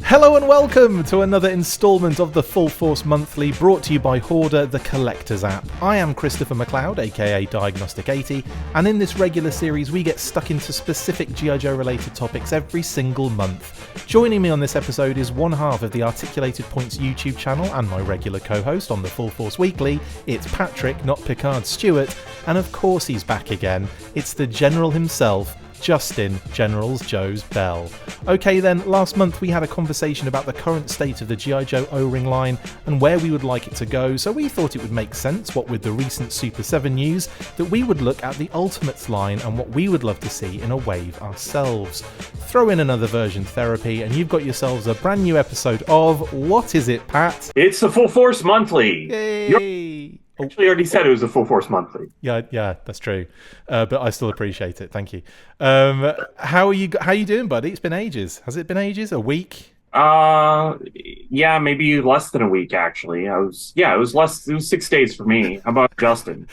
Hello and welcome to another instalment of the Full Force Monthly, brought to you by Hoardar, the Collector's app. I am Christopher McLeod AKA Diagnostic 80, and in this regular series we get stuck into specific G.I. Joe related topics every single month. Joining me on this episode is one half of the Articulated Points YouTube channel and my regular co-host on the Full Force Weekly. It's Patrick Notpicard Stewart, and of course he's back again. It's the General himself, Justin Generals Joe's Bell. Okay then, last month we had a conversation about the current state of the G.I. Joe O-Ring line and where we would like it to go, so we thought it would make sense, what with the recent Super 7 news, that we would look at the Ultimates line and what we would love to see in a wave ourselves. Throw in another version therapy and you've got yourselves a brand new episode of, what is it, Pat? It's the Full Force Monthly! Yay! Actually, already said it was a Full Force Monthly. Yeah, that's true. But I still appreciate it. Thank you. How are you doing, buddy? It's been ages. Has it been ages? A week? Yeah, maybe less than a week actually. It was 6 days for me. How about Justin?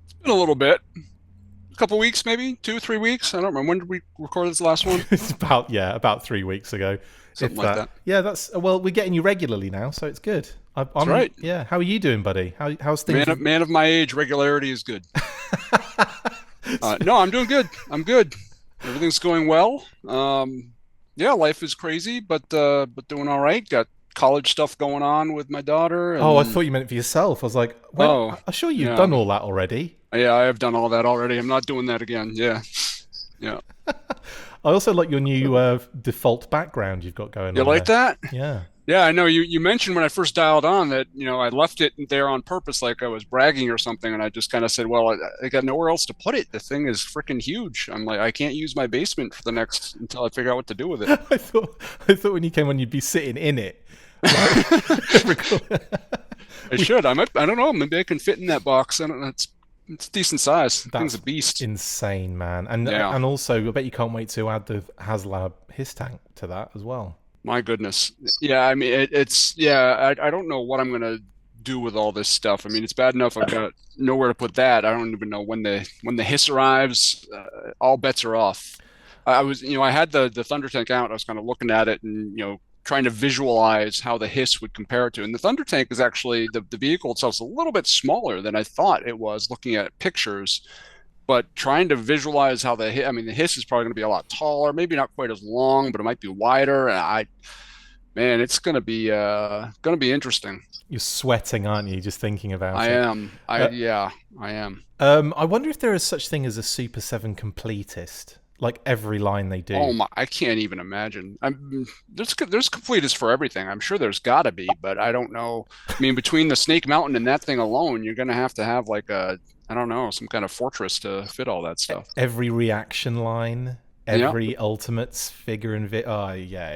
It's been a little bit. A couple weeks, maybe 2 or 3 weeks. I don't remember. When did we record this last one? It's about 3 weeks ago. Something like that. Yeah, we're getting you regularly now, so it's good. That's right. Yeah, how are you doing, buddy? How's things? Man of my age, regularity is good. No, I'm doing good. I'm good. Everything's going well. Yeah, life is crazy, but doing all right. Got college stuff going on with my daughter. And... Oh, I thought you meant it for yourself. I was like, well, I'm sure you've done all that already. Yeah, I have done all that already. I'm not doing that again. Yeah. I also like your new default background you've got going on. You like that? Yeah. Yeah, I know. You mentioned when I first dialed on that, I left it there on purpose, like I was bragging or something, and I just kind of said, well, I got nowhere else to put it. The thing is freaking huge. I'm like, I can't use my basement for until I figure out what to do with it. I thought when you came on, you'd be sitting in it. I should. I don't know. Maybe I can fit in that box. I don't know. It's decent size. The thing's a beast. Insane, man. And also, I bet you can't wait to add the HasLab his tank to that as well. My goodness. Yeah, I mean, I don't know what I'm going to do with all this stuff. I mean, it's bad enough I've got nowhere to put that. I don't even know when the hiss arrives. All bets are off. I had the Thunder tank out. I was kind of looking at it and, trying to visualize how the hiss would compare to. And the Thunder tank is actually, the vehicle itself is a little bit smaller than I thought it was looking at pictures. But trying to visualize how the hiss is probably going to be a lot taller, maybe not quite as long, but it might be wider. And it's going to be interesting. You're sweating, aren't you? Just thinking about it. I am. I wonder if there is such thing as a Super 7 completist. Like every line they do. Oh my! I can't even imagine. There's completists for everything. I'm sure there's got to be, but I don't know. I mean, between the Snake Mountain and that thing alone, you're going to have like some kind of fortress to fit all that stuff. Every reaction line, every Ultimates figure and it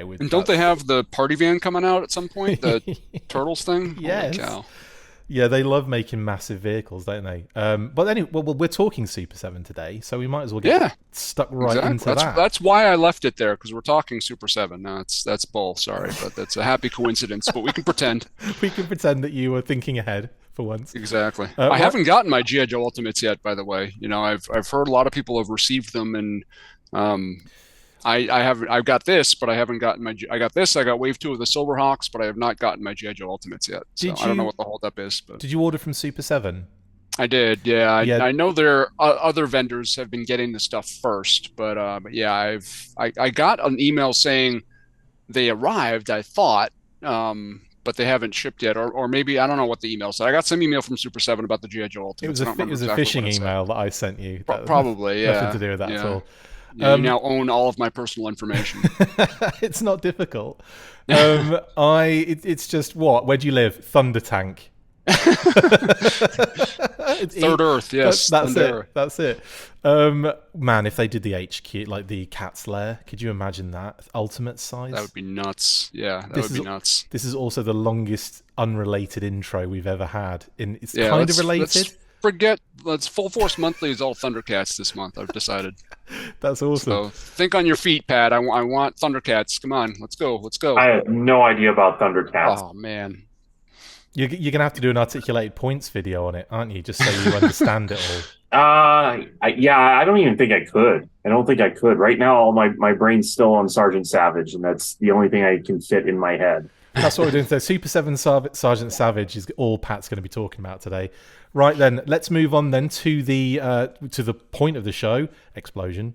would. And don't they have the party van coming out at some point? The Turtles thing. Yes. Holy cow. Yeah, they love making massive vehicles, don't they? But anyway, we're talking Super 7 today, so we might as well get stuck right into that. That's why I left it there, because we're talking Super 7. No, that's bull. Sorry, but that's a happy coincidence. But we can pretend. We can pretend that you were thinking ahead for once. Exactly. I haven't gotten my G.I. Joe Ultimates yet, by the way. I've heard a lot of people have received them, and I've got this, but I haven't gotten I got Wave 2 of the Silverhawks, but I have not gotten my G.I. Joe Ultimates yet. So I don't know what the holdup is. But did you order from Super 7? I did, yeah. I know there other vendors have been getting the stuff first, but yeah, I got an email saying they arrived, I thought, but they haven't shipped yet, or maybe I don't know what the email said. I got some email from Super 7 about the G.I. Joe Ultimates. It was a phishing email that I sent you. Probably, yeah. Nothing to do with that at all. Yeah, you now own all of my personal information. It's not difficult. It's just what? Where do you live? Thunder Tank. Third Earth, yes. That's it. That's it. Man, if they did the HQ, like the Cat's Lair, could you imagine that? Ultimate size? That would be nuts. Yeah, that would be nuts. This is also the longest unrelated intro we've ever had. It's kind of related. Let's Full Force Monthly is all Thundercats this month, I've decided. That's awesome. So think on your feet, Pat. I want Thundercats. Come on, let's go. I have no idea about Thundercats. Oh man, You're going to have to do an articulated points video on it, aren't you? Just so you understand it all. Yeah, I don't even think I could. I don't think I could. Right now, all my brain's still on Sergeant Savage, and that's the only thing I can fit in my head. That's what we're doing today. Super 7 Sergeant Savage is all Pat's going to be talking about today. Right then, let's move on then to the point of the show, explosion.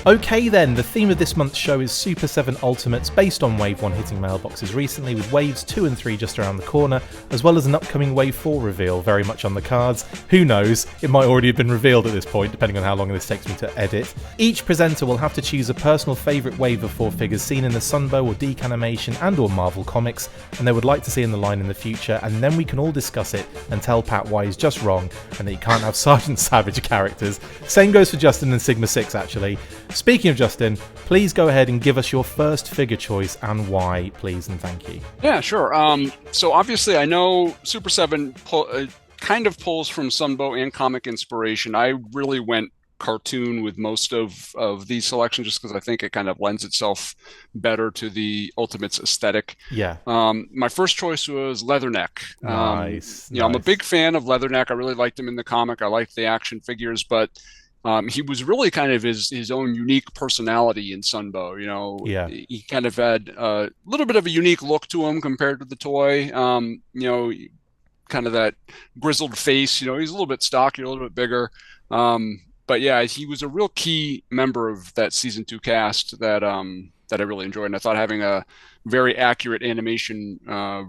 Okay then, the theme of this month's show is Super 7 Ultimates, based on Wave 1 hitting mailboxes recently, with Waves 2 and 3 just around the corner, as well as an upcoming Wave 4 reveal very much on the cards. Who knows, it might already have been revealed at this point, depending on how long this takes me to edit. Each presenter will have to choose a personal favourite Wave of 4 figures seen in the Sunbow or DEEK animation and or Marvel comics, and they would like to see in the line in the future, and then we can all discuss it and tell Pat why he's just wrong, and that he can't have Sergeant Savage characters. Same goes for Justin and Sigma 6 actually. Speaking of Justin, please go ahead and give us your first figure choice and why, please and thank you. Yeah, sure. So obviously I know Super 7 kind of pulls from Sunbow and comic inspiration. I really went cartoon with most of these selections just because I think it kind of lends itself better to the Ultimates aesthetic. Yeah. My first choice was Leatherneck. Nice. I'm a big fan of Leatherneck. I really liked him in the comic. I liked the action figures, but he was really kind of his own unique personality in Sunbow. He kind of had a little bit of a unique look to him compared to the toy. Kind of that grizzled face. He's a little bit stockier, a little bit bigger. But yeah, he was a real key member of that season 2 cast that I really enjoyed, and I thought having a very accurate animation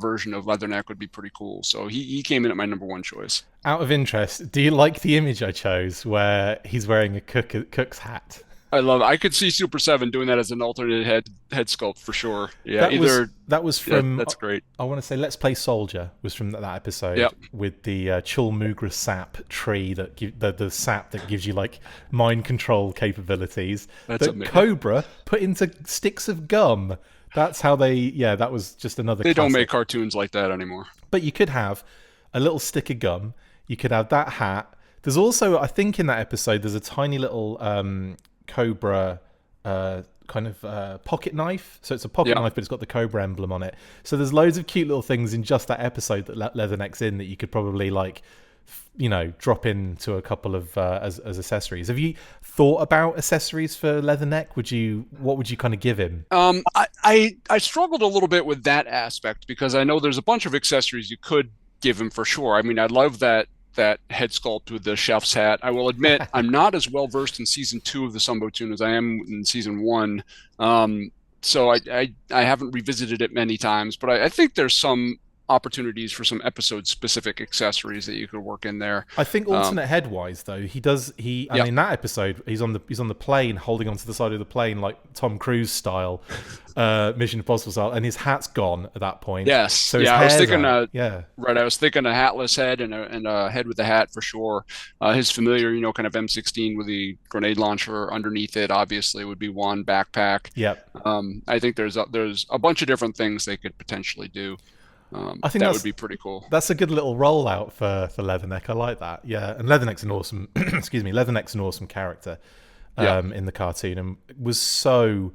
version of Leatherneck would be pretty cool. So he came in at my number 1 choice. Out of interest, do you like the image I chose where he's wearing a cook's hat? I love it. I could see Super 7 doing that as an alternate head sculpt for sure. Yeah, that was from. That's great. I want to say Let's Play Soldier was from that episode with the Chulmugra sap tree the sap that gives you like mind control capabilities. That's that amazing. Cobra put into sticks of gum. That's how they. Yeah, that was just another. They classic. Don't make cartoons like that anymore. But you could have a little stick of gum. You could have that hat. There's also, I think, in that episode, there's a tiny little. Cobra kind of pocket knife. So it's a pocket knife, but it's got the Cobra emblem on it. So there's loads of cute little things in just that episode that Leatherneck's in that you could probably drop into a couple of as accessories. Have you thought about accessories for Leatherneck? What would you kind of give him? I struggled a little bit with that aspect because I know there's a bunch of accessories you could give him for sure. I mean, I love that head sculpt with the chef's hat. I will admit I'm not as well versed in season 2 of the Sunbow Toon as I am in season 1. So I haven't revisited it many times, but I think there's some opportunities for some episode specific accessories that you could work in there. I think alternate head wise though, and in that episode he's on the plane holding onto the side of the plane like Tom Cruise style, Mission Impossible style, and his hat's gone at that point. Yes. So I was thinking right. I was thinking a hatless head and a head with a hat for sure. His familiar, kind of M16 with the grenade launcher underneath it obviously would be one. Backpack. Yep. I think there's a bunch of different things they could potentially do. I think that would be pretty cool. That's a good little rollout for Leatherneck. I like that. Yeah, and Leatherneck's an awesome Leatherneck's an awesome character in the cartoon, and was so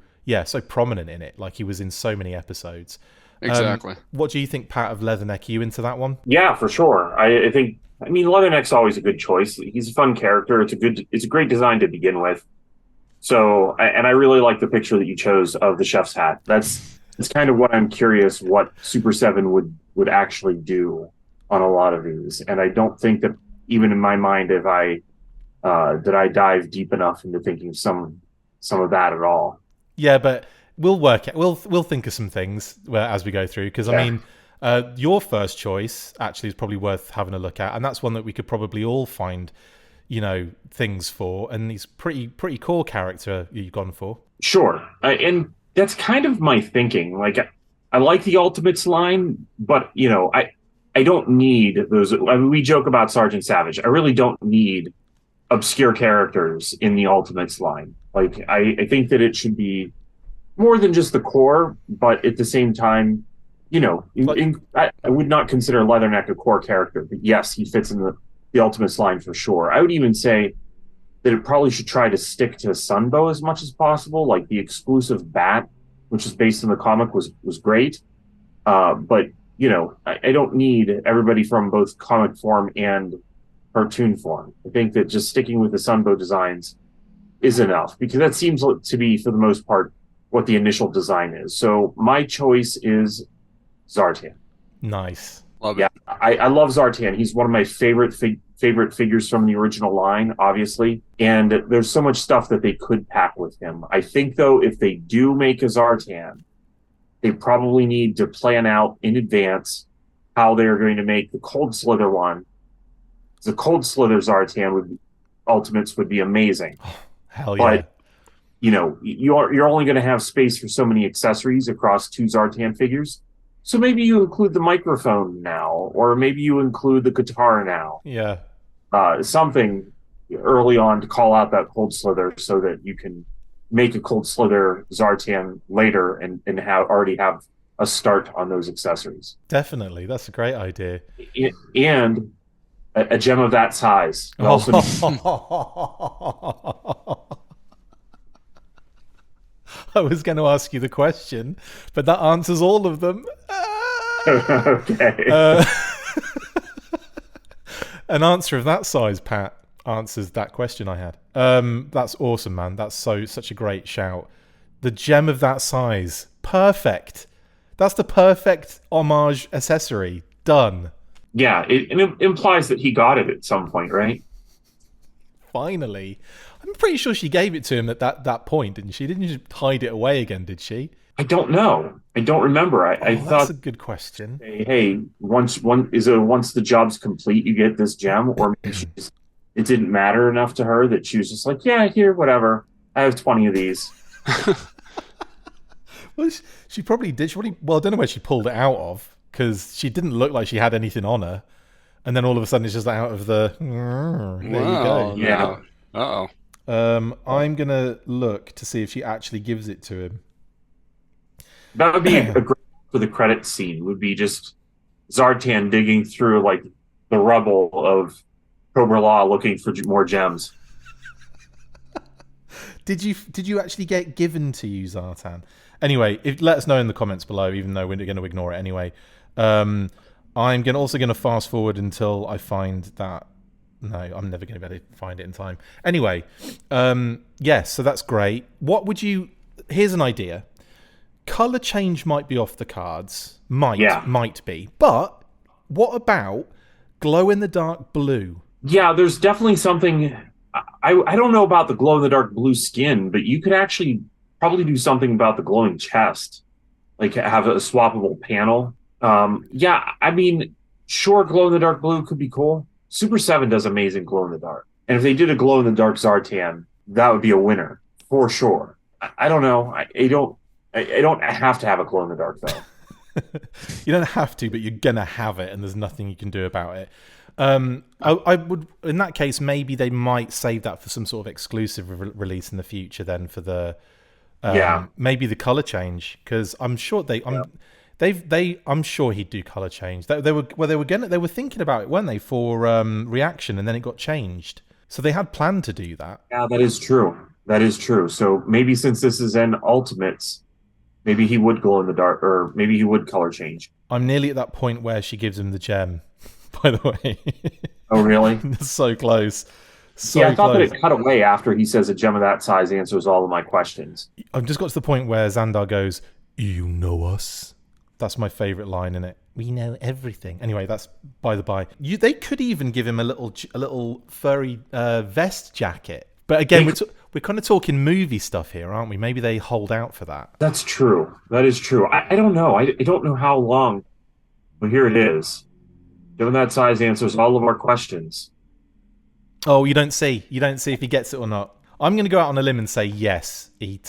prominent in it. Like he was in so many episodes. Exactly. What do you think, Pat, of Leatherneck? Are you into that one? Yeah, for sure. I think Leatherneck's always a good choice. He's a fun character. It's a great design to begin with. So, and I really like the picture that you chose of the chef's hat. It's kind of what I'm curious what Super 7 would actually do on a lot of these. And I don't think that even in my mind did I dive deep enough into thinking some of that at all. Yeah, but we'll work it. We'll think of some things as we go through because I mean your first choice actually is probably worth having a look at, and that's one that we could probably all find things for, and he's pretty core character you've gone for. Sure. And that's kind of my thinking. Like, I like the Ultimates line, but, I don't need those. I mean, we joke about Sergeant Savage. I really don't need obscure characters in the Ultimates line. Like, I think that it should be more than just the core, but at the same time, I would not consider Leatherneck a core character, but yes, he fits in the Ultimates line for sure. I would even say that it probably should try to stick to Sunbow as much as possible. Like the exclusive bat, which is based in the comic, was great. But I don't need everybody from both comic form and cartoon form. I think that just sticking with the Sunbow designs is enough, because that seems to be, for the most part, what the initial design is. So my choice is Zartan. Nice. Love Yeah, it. I love Zartan. He's one of my favorite figures from the original line, obviously. And there's so much stuff that they could pack with him. I think, though, if they do make a Zartan, they probably need to plan out in advance how they're going to make the Cold Slither one. The Cold Slither Zartan Ultimates would be amazing. Hell yeah. But you're only going to have space for so many accessories across 2 Zartan figures. So maybe you include the microphone now, or maybe you include the guitar now. Yeah. Something early on to call out that Cold Slither, so that you can make a Cold Slither Zartan later and already have a start on those accessories. Definitely. That's a great idea. And a gem of that size. I was going to ask you the question, but that answers all of them. Okay. An answer of that size, Pat, answers that question I had. That's awesome, man. That's such a great shout. The gem of that size. Perfect. That's the perfect homage accessory. Done. Yeah, it implies that he got it at some point, right? Finally. I'm pretty sure she gave it to him at that point, didn't she? Didn't you just hide it away again, did she? I don't know. I don't remember. I thought that's a good question. Hey, once the job's complete, you get this gem, or maybe it didn't matter enough to her that she was just like, yeah, here, whatever. I have 20 of these. Well, she probably did. Well, I don't know where she pulled it out of, because she didn't look like she had anything on her. And then all of a sudden it's just out of the... There you go. Yeah. Uh-oh. I'm going to look to see if she actually gives it to him. That would be a great for the credit scene, would be just Zartan digging through like the rubble of Cobra Law looking for more gems. Did you actually get given to you, Zartan? Anyway, let us know in the comments below, even though we're going to ignore it anyway. I'm also going to fast forward until I find that. No, I'm never going to be able to find it in time. Anyway, yes, so that's great. What would you... Here's an idea. Color change might be off the cards. Might be. But what about glow-in-the-dark blue? Yeah, there's definitely something... I don't know about the glow-in-the-dark blue skin, but you could actually probably do something about the glowing chest. Like have a swappable panel. Yeah, I mean, sure, glow-in-the-dark blue could be cool. Super 7 does amazing glow-in-the-dark. And if they did a glow-in-the-dark Zartan, that would be a winner, for sure. I don't know. I don't have to have a glow-in-the-dark, though. You don't have to, but you're going to have it, and there's nothing you can do about it. I would, in that case, maybe they might save that for some sort of exclusive release in the future. Then for the maybe the color change, because I'm sure I'm sure he'd do color change. They were thinking about it, weren't they, for reaction, and then it got changed. So they had planned to do that. Yeah, that is true. That is true. So maybe since this is an Ultimates, maybe he would glow in the dark, or maybe he would color change. I'm nearly at that point where she gives him the gem. By the way. Oh, really? So close. I thought that it cut away after he says a gem of that size answers all of my questions. I've just got to the point where Xandar goes, "You know us." That's my favorite line in it. We know everything. Anyway, that's by the by. They could even give him a little furry vest jacket. But again, we're kind of talking movie stuff here, aren't we? Maybe they hold out for that. That's true. That is true. I don't know. I don't know how long. But here it is. Given that size answers all of our questions. Oh, you don't see if he gets it or not. I'm going to go out on a limb and say yes, he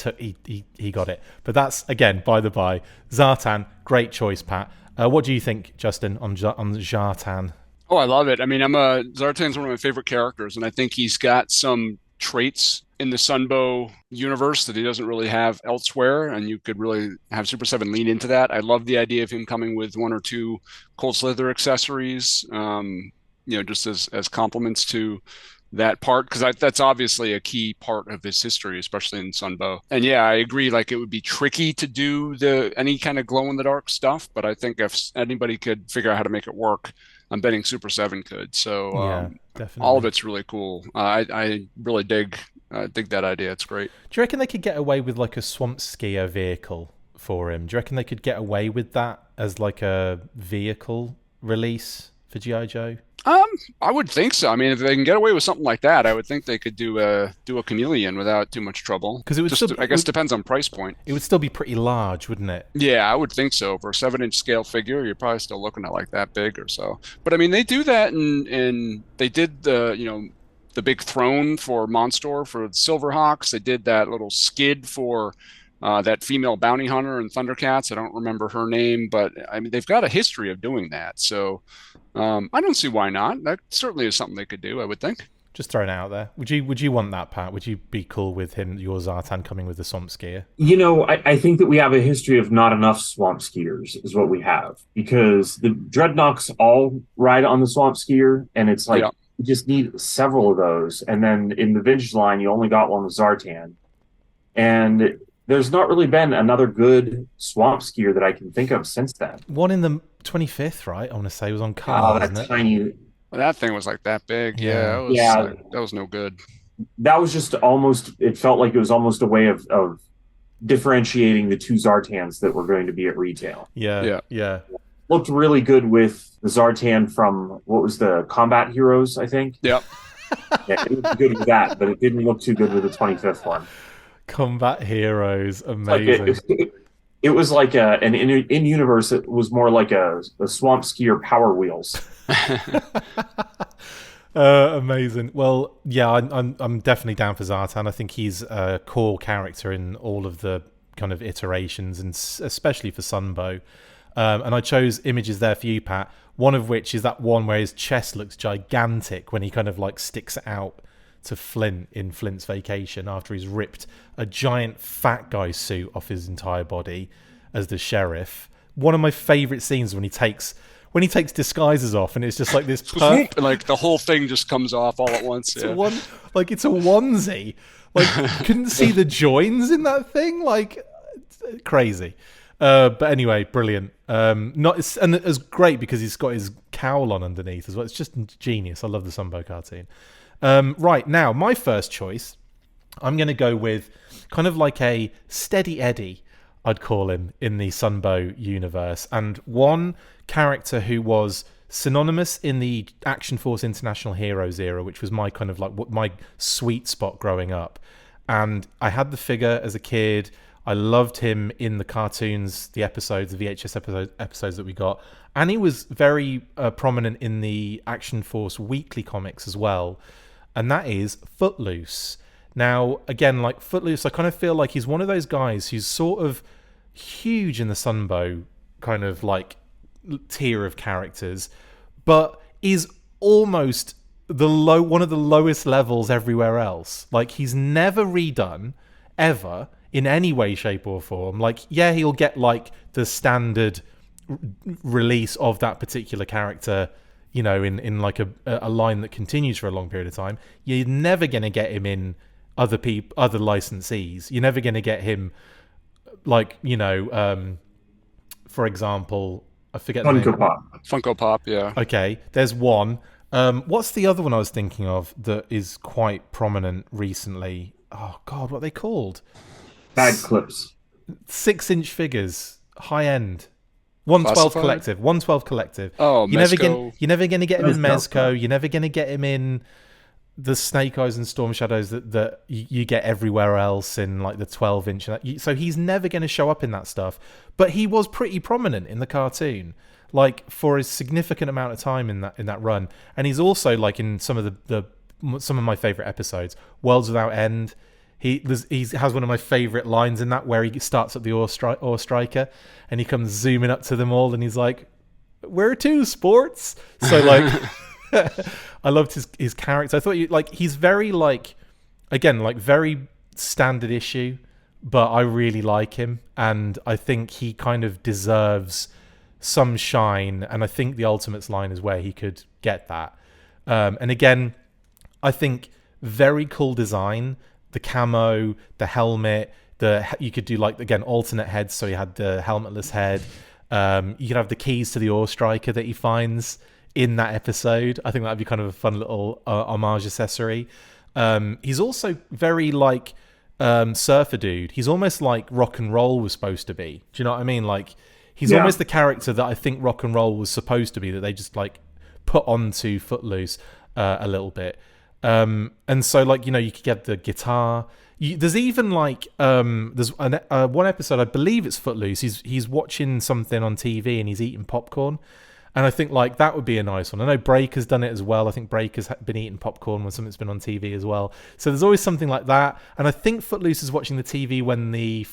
got it. But that's, again, by the by. Zartan, great choice, Pat. What do you think, Justin, on Zartan? Oh, I love it. I mean, Zartan's one of my favorite characters, and I think he's got some traits in the Sunbow universe that he doesn't really have elsewhere, and you could really have Super 7 lean into that. I love the idea of him coming with 1 or 2 Cold Slither accessories, just as complements to that part, because that's obviously a key part of his history, especially in Sunbow. And yeah, I agree. Like it would be tricky to do any kind of glow in the dark stuff, but I think if anybody could figure out how to make it work, I'm betting Super 7 could. So Yeah, all of definitely. it's really cool. I really dig that idea. It's great. Do you reckon they could get away with like a swamp skier vehicle for him? Do you reckon they could get away with that as like a vehicle release for G.I. Joe? Um, I would think so. I mean, if they can get away with something like that, I would think they could do a chameleon without too much trouble. Because it would Just, still I guess, depends on price point. it would still be pretty large, wouldn't it? Yeah, I would think so. For a 7-inch scale figure, you're probably still looking at like that big or so. But I mean, they do that in they did the big throne for Monstor for Silverhawks. They did that little skid for that female bounty hunter in Thundercats. I don't remember her name, but I mean, they've got a history of doing that. So I don't see why not. That certainly is something they could do, I would think. Just throwing it out there. Would you want that, Pat? Would you be cool with him, your Zartan, coming with the swamp skier? I think that we have a history of not enough swamp skiers, is what we have, because the Dreadnoks all ride on the swamp skier, and it's like Yeah. you just need several of those. And then in the vintage line, you only got one with Zartan. And there's not really been another good swamp skier that I can think of since then. One in the 25th, right? I want to say was on Oh, card, that wasn't it? tiny. Well, that thing was like that big. Yeah. Yeah, That was no good. that was just almost, it felt like it was almost a way of differentiating the two Zartans that were going to be at retail. Yeah, Yeah. yeah. Looked really good with the Zartan from, what was the Combat Heroes, I think? Yep. Yeah, it looked good with that, but it didn't look too good with the 25th one. Combat Heroes, Like amazing. it was like an in universe. It was more like a swamp skier Power Wheels. Amazing. Well, yeah, I'm definitely down for Zartan. I think he's a core character in all of the kind of iterations, and especially for Sunbow. And I chose images there for you, Pat. One of which is that one where his chest looks gigantic when he kind of like sticks it out to Flint in Flint's Vacation after he's ripped a giant fat guy suit off his entire body as the sheriff. One of my favorite scenes when he takes disguises off, and it's just like this And like the whole thing just comes off all at once. it's Yeah. it's a onesie. Like couldn't see the joins in that thing. Like crazy. But anyway, brilliant. And it's great because he's got his cowl on underneath as well. It's just genius. I love the Sunbow cartoon. Right now, my first choice, I'm going to go with kind of like a Steady Eddie, I'd call him, in the Sunbow universe, and one character who was synonymous in the Action Force International Heroes era, which was my kind of like what my sweet spot growing up. And I had the figure as a kid. I loved him in the cartoons, the episodes, the VHS episodes that we got. And he was very prominent in the Action Force weekly comics as well. And that is Footloose. Now, again, like Footloose, I kind of feel like he's one of those guys who's sort of huge in the Sunbow kind of like tier of characters, but is almost one of the lowest levels everywhere else. Like he's never redone ever in any way, shape, or form. Like, yeah, he'll get like the standard release of that particular character, you know, in like a line that continues for a long period of time. You're never going to get him in other licensees. You're never going to get him like, you know, for example, I forget the name. Funko Pop. Funko Pop, yeah. Okay, there's one. What's the other one I was thinking of that is quite prominent recently? Oh God, what are they called? Bad clips. 6-inch figures, high end. 112 Classified? collective. 112 collective. Oh, you're never going to get him in Mezco. Mezco. You're never going to get him in the Snake Eyes and Storm Shadows that you get everywhere else in like the 12-inch. So he's never going to show up in that stuff. But he was pretty prominent in the cartoon, like for a significant amount of time in that run. And he's also like in some of some of my favorite episodes, Worlds Without End. He has one of my favorite lines in that where he starts at the Ore Striker and he comes zooming up to them all and he's like, "Where to, sports?" So like, I loved his character. I thought he's very like, again, like very standard issue, but I really like him and I think he kind of deserves some shine. And I think the Ultimates line is where he could get that. And again, I think very cool design, the camo, the helmet, you could do like again alternate heads, so you had the helmetless head. You could have the keys to the ore striker that he finds in that episode. I think that'd be kind of a fun little homage accessory. He's also very like surfer dude. He's almost like rock and roll was supposed to be. Do you know what I mean? Like he's almost the character that I think rock and roll was supposed to be, that they just like put onto Footloose a little bit. And so like, you know, you could get the guitar. There's even like there's one episode, I believe it's Footloose. He's watching something on TV and he's eating popcorn. And I think like that would be a nice one. I know Breaker's done it as well. I think Breaker's been eating popcorn when something's been on TV as well. So there's always something like that. And I think Footloose is watching the TV when the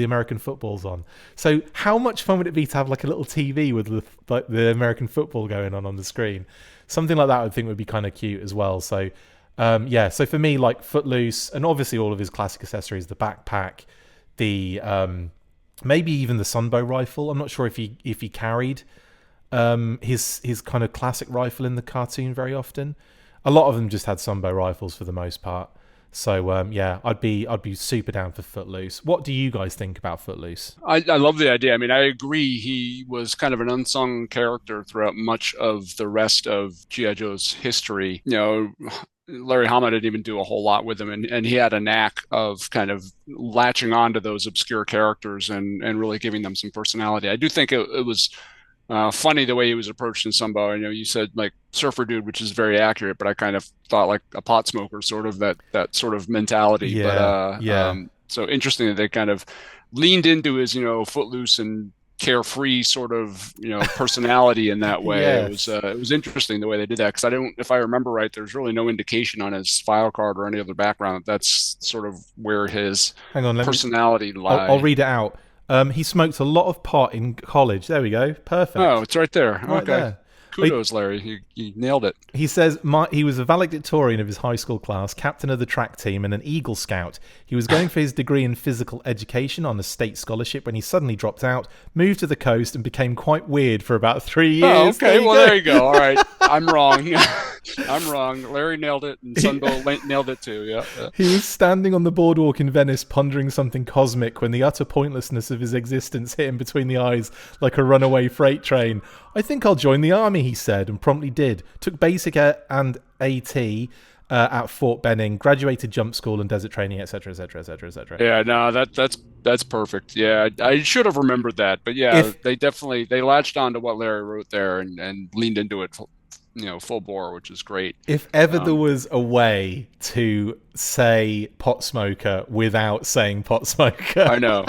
American football's on. So how much fun would it be to have like a little TV with the American football going on the screen? Something like that I think would be kind of cute as well. So so for me, like Footloose, and obviously all of his classic accessories, the backpack, the maybe even the Sunbow rifle. I'm not sure if he carried his kind of classic rifle in the cartoon very often. A lot of them just had Sunbow rifles for the most part. So I'd be super down for Footloose. What do you guys think about Footloose? I love the idea. I mean, I agree. He was kind of an unsung character throughout much of the rest of G.I. Joe's history. You know, Larry Hama didn't even do a whole lot with him, and he had a knack of kind of latching on to those obscure characters and really giving them some personality. I do think it was funny the way he was approached in Sunbow. You know, you said like surfer dude, which is very accurate, but I kind of thought like a pot smoker, sort of that sort of mentality. Yeah, So interesting that they kind of leaned into his, you know, footloose and carefree sort of, you know, personality in that way. Yes. It was interesting the way they did that, because if I remember right, there's really no indication on his file card or any other background that's sort of where his personality lies. I'll read it out. He smoked a lot of pot in college. There we go. Perfect. Oh, it's right there. Right okay. there. Kudos, Larry. You nailed it. He says he was a valedictorian of his high school class, captain of the track team, and an Eagle Scout. He was going for his degree in physical education on a state scholarship when he suddenly dropped out, moved to the coast, and became quite weird for about 3 years. Oh, okay. There you go. All right. I'm wrong. I'm wrong. Larry nailed it, and Sunbow nailed it too. Yeah. He was standing on the boardwalk in Venice pondering something cosmic when the utter pointlessness of his existence hit him between the eyes like a runaway freight train. I think I'll join the army, he said, and promptly did. Took basic and AT at Fort Benning, graduated jump school and desert training, etc., etc., etc., etc. Yeah, no, that's perfect. Yeah, I should have remembered that, but yeah, they latched on to what Larry wrote there and leaned into it, you know, full bore, which is great. If ever there was a way to say pot smoker without saying pot smoker, I know.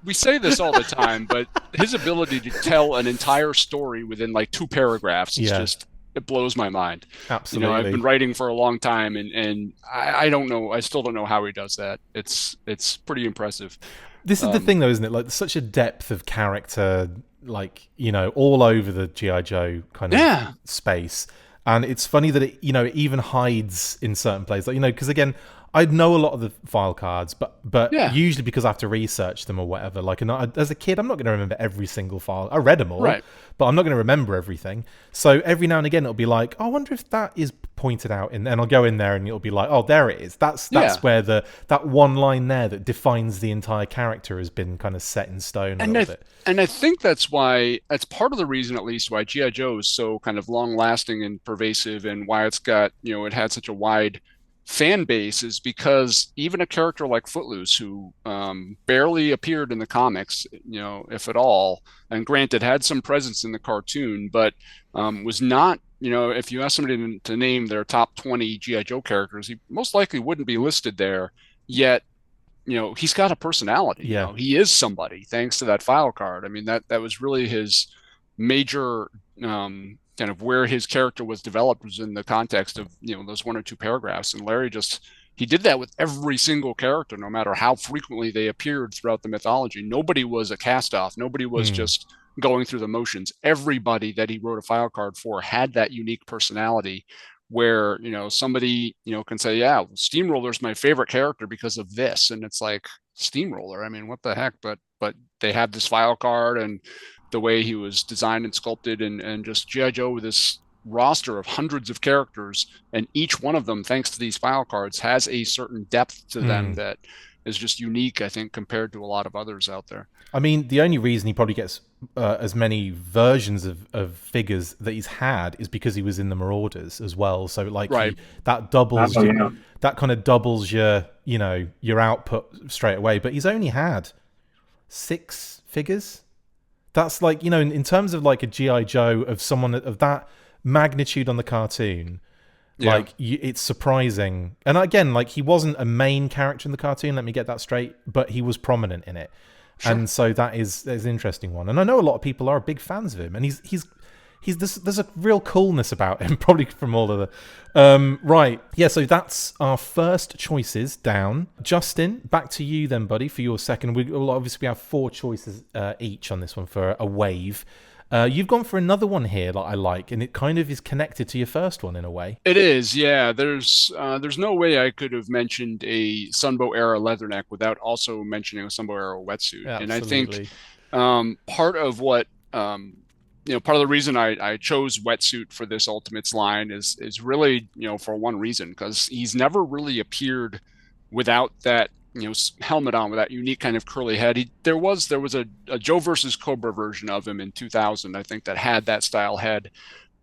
We say this all the time, but his ability to tell an entire story within like 2 paragraphs is just, it blows my mind. Absolutely. You know, I've been writing for a long time, and I don't know, I still don't know how he does that. It's pretty impressive. This is the thing, though, isn't it? Like, there's such a depth of character, like, you know, all over the G.I. Joe kind of space. And it's funny that it, you know, it even hides in certain places. Like, you know, because again, I know a lot of the file cards, but usually because I have to research them or whatever. Like, as a kid, I'm not going to remember every single file. I read them all, but I'm not going to remember everything. So every now and again, it'll be like, oh, I wonder if that is pointed out, and I'll go in there and it'll be like, oh, there it is. That's where that one line there that defines the entire character has been kind of set in stone a little bit. And I think that's part of the reason, at least, why G.I. Joe is so kind of long lasting and pervasive, and why it had such a wide fan base, is because even a character like Footloose, who barely appeared in the comics, you know, if at all, and granted had some presence in the cartoon, but was not, you know, if you ask somebody to name their top 20 G.I. Joe characters, he most likely wouldn't be listed there. Yet, you know, he's got a personality. Yeah. You know, he is somebody thanks to that file card. I mean, that was really his major kind of where his character was developed, was in the context of, you know, those 1 or 2 paragraphs. And Larry he did that with every single character, no matter how frequently they appeared throughout the mythology. Nobody was a cast off. Nobody was just going through the motions. Everybody that he wrote a file card for had that unique personality where, you know, somebody, you know, can say, yeah, Steamroller's my favorite character because of this. And it's like, Steamroller, I mean, what the heck? But they have this file card, and the way he was designed and sculpted, and just G.I. Joe with this roster of hundreds of characters, and each one of them, thanks to these file cards, has a certain depth to them that is just unique, I think, compared to a lot of others out there. I mean, the only reason he probably gets as many versions of figures that he's had is because he was in the Marauders as well. So like that doubles that kind of doubles your your output straight away. But he's only had 6 figures. That's like, in terms of like a G.I. Joe of someone of that magnitude on the cartoon. Like it's surprising. And again, like he wasn't a main character in the cartoon, let me get that straight, but he was prominent in it. Sure. And so there's an interesting one. And I know a lot of people are big fans of him, and he's there's a real coolness about him, probably from all of the right. Yeah, so that's our first choices down. Justin, back to you then, buddy, for your second. We'll obviously have 4 choices each on this one for a wave. You've gone for another one here that I like, and it kind of is connected to your first one in a way. It is, yeah. There's no way I could have mentioned a Sunbow era Leatherneck without also mentioning a Sunbow era wetsuit. Absolutely. And I think part of what part of the reason I chose wetsuit for this Ultimates line is really for one reason, because he's never really appeared without that helmet on, with that unique kind of curly head. There was a Joe versus Cobra version of him in 2000, I think, that had that style head,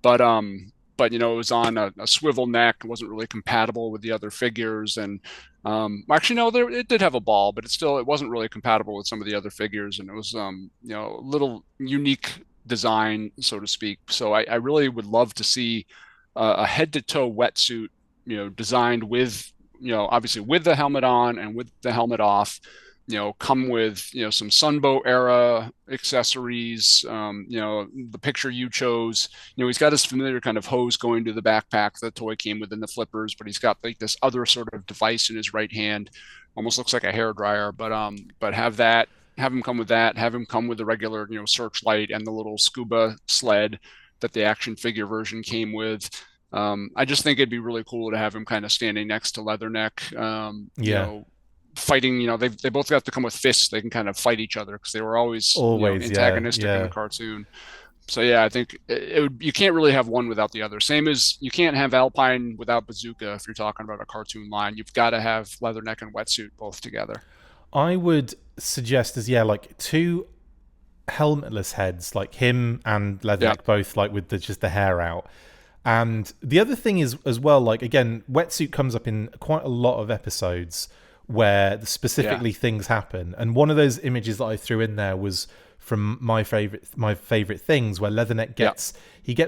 but it was on a swivel neck. It wasn't really compatible with the other figures, and actually no, it did have a ball, but it wasn't really compatible with some of the other figures, and it was a little unique design, so to speak. So I really would love to see a head-to-toe wetsuit, designed with obviously with the helmet on and with the helmet off, come with, some Sunbow era accessories, the picture you chose. He's got his familiar kind of hose going to the backpack the toy came with in the flippers, but he's got like this other sort of device in his right hand, almost looks like a hair dryer, but have him come with that, have him come with the regular, searchlight and the little scuba sled that the action figure version came with. I just think it'd be really cool to have him kind of standing next to Leatherneck, fighting. They both got to come with fists. They can kind of fight each other because they were always antagonistic in the cartoon. So yeah, I think you can't really have one without the other. Same as you can't have Alpine without Bazooka if you're talking about a cartoon line. You've got to have Leatherneck and Wetsuit both together. I would suggest as like 2 helmetless heads, like him and Leatherneck both like with just the hair out. And the other thing is as well, like again, Wetsuit comes up in quite a lot of episodes where specifically things happen. And one of those images that I threw in there was from my favorite things, where Leatherneck gets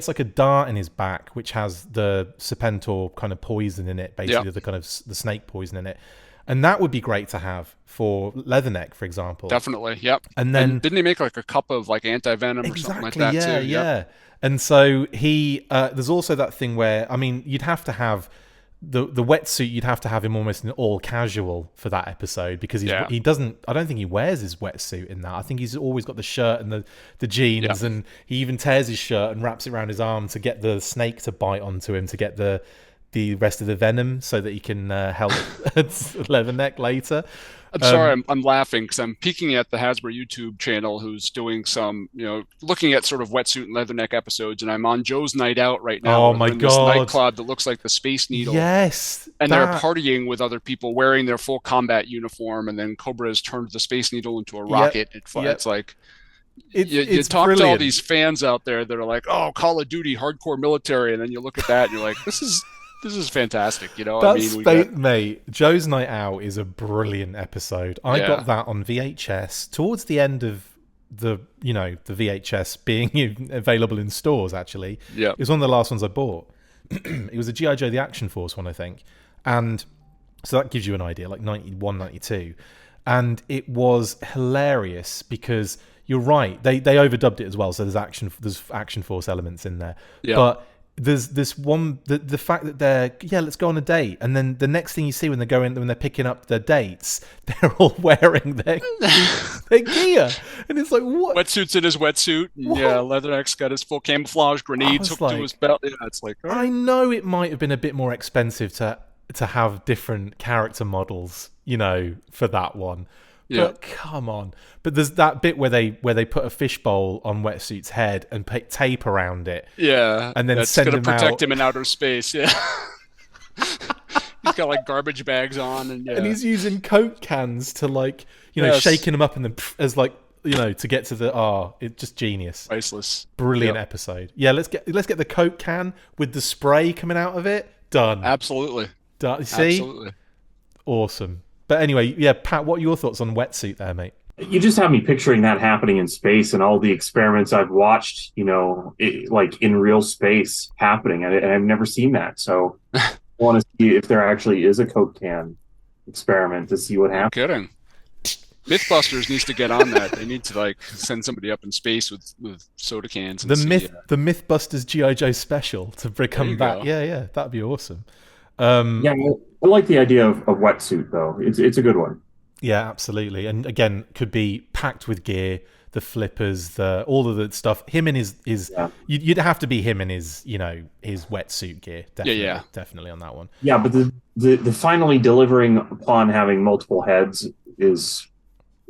like a dart in his back, which has the Serpentor kind of poison in it, basically the kind of the snake poison in it. And that would be great to have for Leatherneck, for example. Definitely, yep. And then didn't he make like a cup of like anti-venom or something like that too? Yeah. And so there's also that thing where, I mean, you'd have to have the wetsuit. You'd have to have him almost in all casual for that episode, because he doesn't. I don't think he wears his wetsuit in that. I think he's always got the shirt and the jeans, and he even tears his shirt and wraps it around his arm to get the snake to bite onto him to get the rest of the venom, so that he can help Leatherneck later. I'm sorry, I'm laughing because I'm peeking at the Hasbro YouTube channel, who's doing some, looking at sort of Wetsuit and Leatherneck episodes, and I'm on Joe's Night Out right now. Oh my God! This nightclub that looks like the Space Needle. Yes, and they're partying with other people wearing their full combat uniform, and then Cobra has turned the Space Needle into a rocket. It's like you talk brilliant to all these fans out there that are like, "Oh, Call of Duty, hardcore military," and then you look at that and you're like, "This is fantastic," Mate, Joe's Night Out is a brilliant episode. I got that on VHS towards the end of the VHS being available in stores, actually. Yeah. It was one of the last ones I bought. It was a G.I. Joe The Action Force one, I think. And so that gives you an idea, like 91, 92. And it was hilarious because you're right. They overdubbed it as well. So there's Action Force elements in there. Yeah. But there's this one, the fact that they're let's go on a date, and then the next thing you see when they're picking up their dates, they're all wearing their gear, and it's like, what? Wetsuit's in his wetsuit, and Leatherneck's got his full camouflage grenades hooked to his belt. Yeah, it's like, I know it might have been a bit more expensive to have different character models, for that one, Yeah. But come on. But there's that bit where they put a fishbowl on Wetsuit's head and put tape around it. Yeah. And then that's send gonna him protect out. him in outer space. Yeah. He's got like garbage bags on, and And he's using Coke cans to like, Yes. shaking them up and then as like, to get to the it's just genius. Priceless. Brilliant Yep. episode. Yeah, let's get the Coke can with the spray coming out of it. Done. Absolutely. Done. See? Absolutely. Awesome. But anyway, yeah, Pat, what are your thoughts on Wetsuit there, mate? You just have me picturing that happening in space and all the experiments I've watched, like in real space happening. And I've never seen that. So I want to see if there actually is a Coke can experiment to see what No happens. kidding. Mythbusters needs to get on that. They need to like send somebody up in space with soda cans. And The Mythbusters G.I. Joe special to come you back. go. Yeah, that'd be awesome. Yeah, I like the idea of Wetsuit, though. It's a good one. Yeah, absolutely. And again, could be packed with gear, the flippers, all of the stuff. Him and his Yeah. you'd have to be him and his his wetsuit gear. Definitely, Yeah. definitely on that one. Yeah, but the finally delivering upon having multiple heads is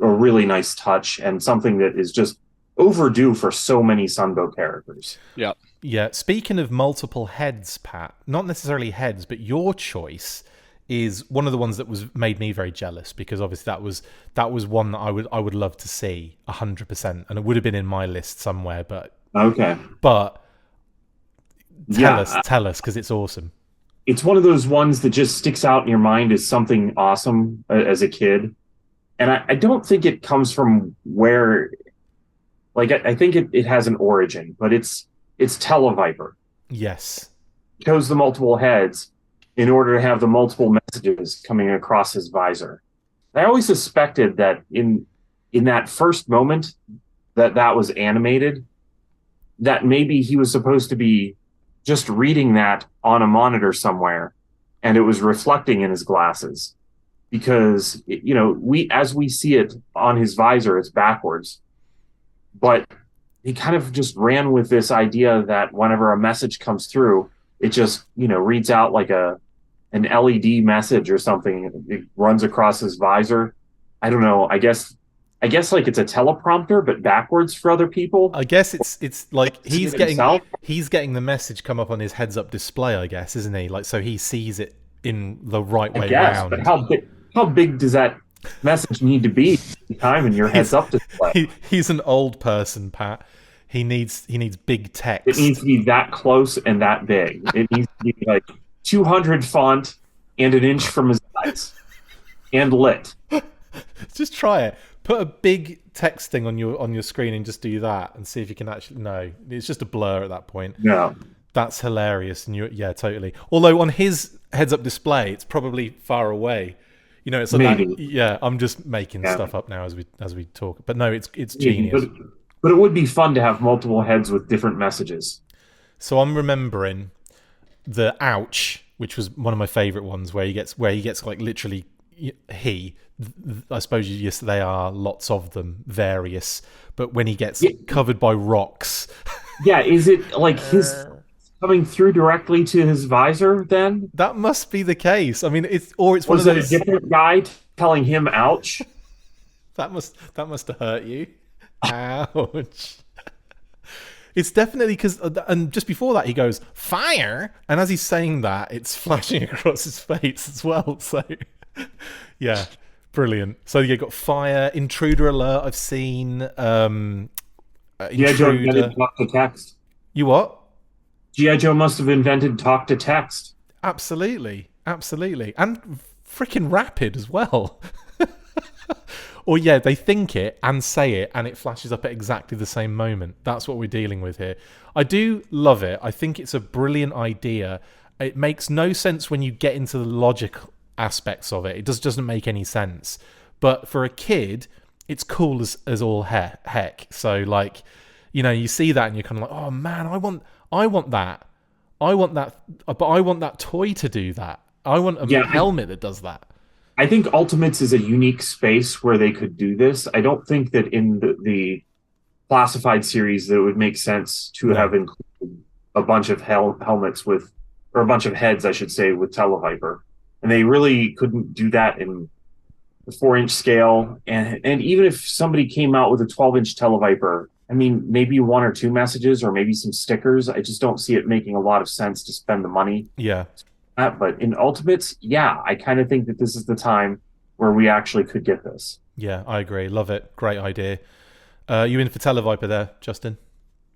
a really nice touch and something that is just overdue for so many Sunbow characters. Yeah. Yeah. Speaking of multiple heads, Pat, not necessarily heads, but your choice is one of the ones that made me very jealous, because obviously that was one that I would love to see 100%, and it would have been in my list somewhere. But Okay. tell us because it's awesome. It's one of those ones that just sticks out in your mind as something awesome as a kid. And I don't think it comes from where, like, I think it has an origin, but it's Televiper. Yes. Chose the multiple heads in order to have the multiple messages coming across his visor. I always suspected that in that first moment that was animated, that maybe he was supposed to be just reading that on a monitor somewhere, and it was reflecting in his glasses. Because, as we see it on his visor, it's backwards. But he kind of just ran with this idea that whenever a message comes through, it just, reads out like an LED message or something. It runs across his visor. I don't know. I guess like it's a teleprompter, but backwards for other people. I guess it's like he's himself? getting the message come up on his heads-up display, I guess, isn't he? Like, so he sees it in the right way round. But how big does that message need to be every time in your heads-up display? He's an old person, Pat. He needs big text. It needs to be that close and that big. It needs to be like 200 font and an inch from his eyes and lit. Just try it. Put a big text thing on your screen and just do that and see if you can actually. No, it's just a blur at that point. Yeah. That's hilarious. And yeah, totally. Although on his heads-up display, it's probably far away. It's like Maybe. that. Yeah, I'm just making stuff up now as we talk. But no, it's genius. But it would be fun to have multiple heads with different messages. So I'm remembering the ouch, which was one of my favorite ones, where he gets like literally I suppose yes, they are lots of them, various. But when he gets covered by rocks, yeah, is it like his coming through directly to his visor? Then that must be the case. I mean, it's one of was it those. a different guy telling him "ouch"? That must have hurt you. Ouch. It's definitely because, and just before that, he goes, fire! And as he's saying that, it's flashing across his face as well. So, yeah, brilliant. So, you got fire, intruder alert, I've seen. G.I. Joe invented talk to text. You what? G.I. Joe must have invented talk to text. Absolutely. Absolutely. And freaking rapid as well. Or yeah, they think it and say it and it flashes up at exactly the same moment. That's what we're dealing with here. I do love it. I think it's a brilliant idea. It makes no sense when you get into the logic aspects of it. It doesn't make any sense. But for a kid, it's cool as all heck. So like, you see that and you're kind of like, oh man, I want that. But I want that toy to do that. I want a helmet that does that. I think Ultimates is a unique space where they could do this. I don't think that in the classified series that it would make sense to have included a bunch of helmets with, or a bunch of heads, I should say, with Televiper. And they really couldn't do that in the 4-inch scale, and even if somebody came out with a 12-inch Televiper, I mean, maybe one or two messages or maybe some stickers. I just don't see it making a lot of sense to spend the money. Yeah. But in Ultimates, yeah, I kind of think that this is the time where we actually could get this. Yeah, I agree. Love it. Great idea. You in for Televiper there, Justin?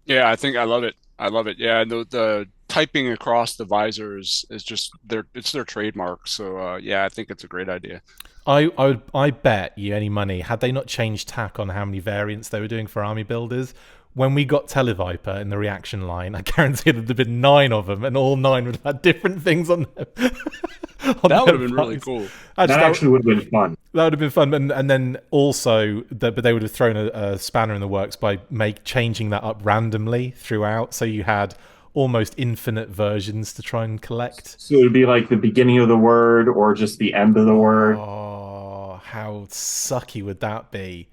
Yeah, I think I love it. I love it. Yeah, the typing across the visors is just it's their trademark. So yeah, I think it's a great idea. I bet you any money, had they not changed tack on how many variants they were doing for army builders, when we got Televiper in the reaction line, I guarantee there'd have been 9 of them, and all 9 would have had different things on them. That would have been really cool. That actually would have been fun. That would have been fun, and then also, but they would have thrown a spanner in the works by changing that up randomly throughout, so you had almost infinite versions to try and collect. So it would be like the beginning of the word or just the end of the word. Oh, how sucky would that be?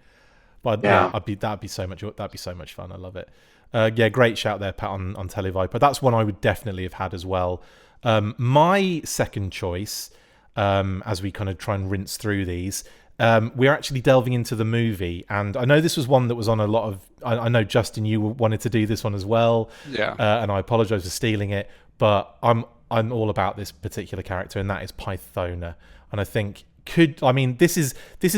But yeah, that'd be so much fun. I love it. Yeah, great shout there, Pat, on Televiper. That's one I would definitely have had as well. My second choice, as we kind of try and rinse through these, we're actually delving into the movie, and I know this was one that was on a lot of. I know Justin, you wanted to do this one as well. Yeah. And I apologise for stealing it, but I'm all about this particular character, and that is Pythona. And I think this is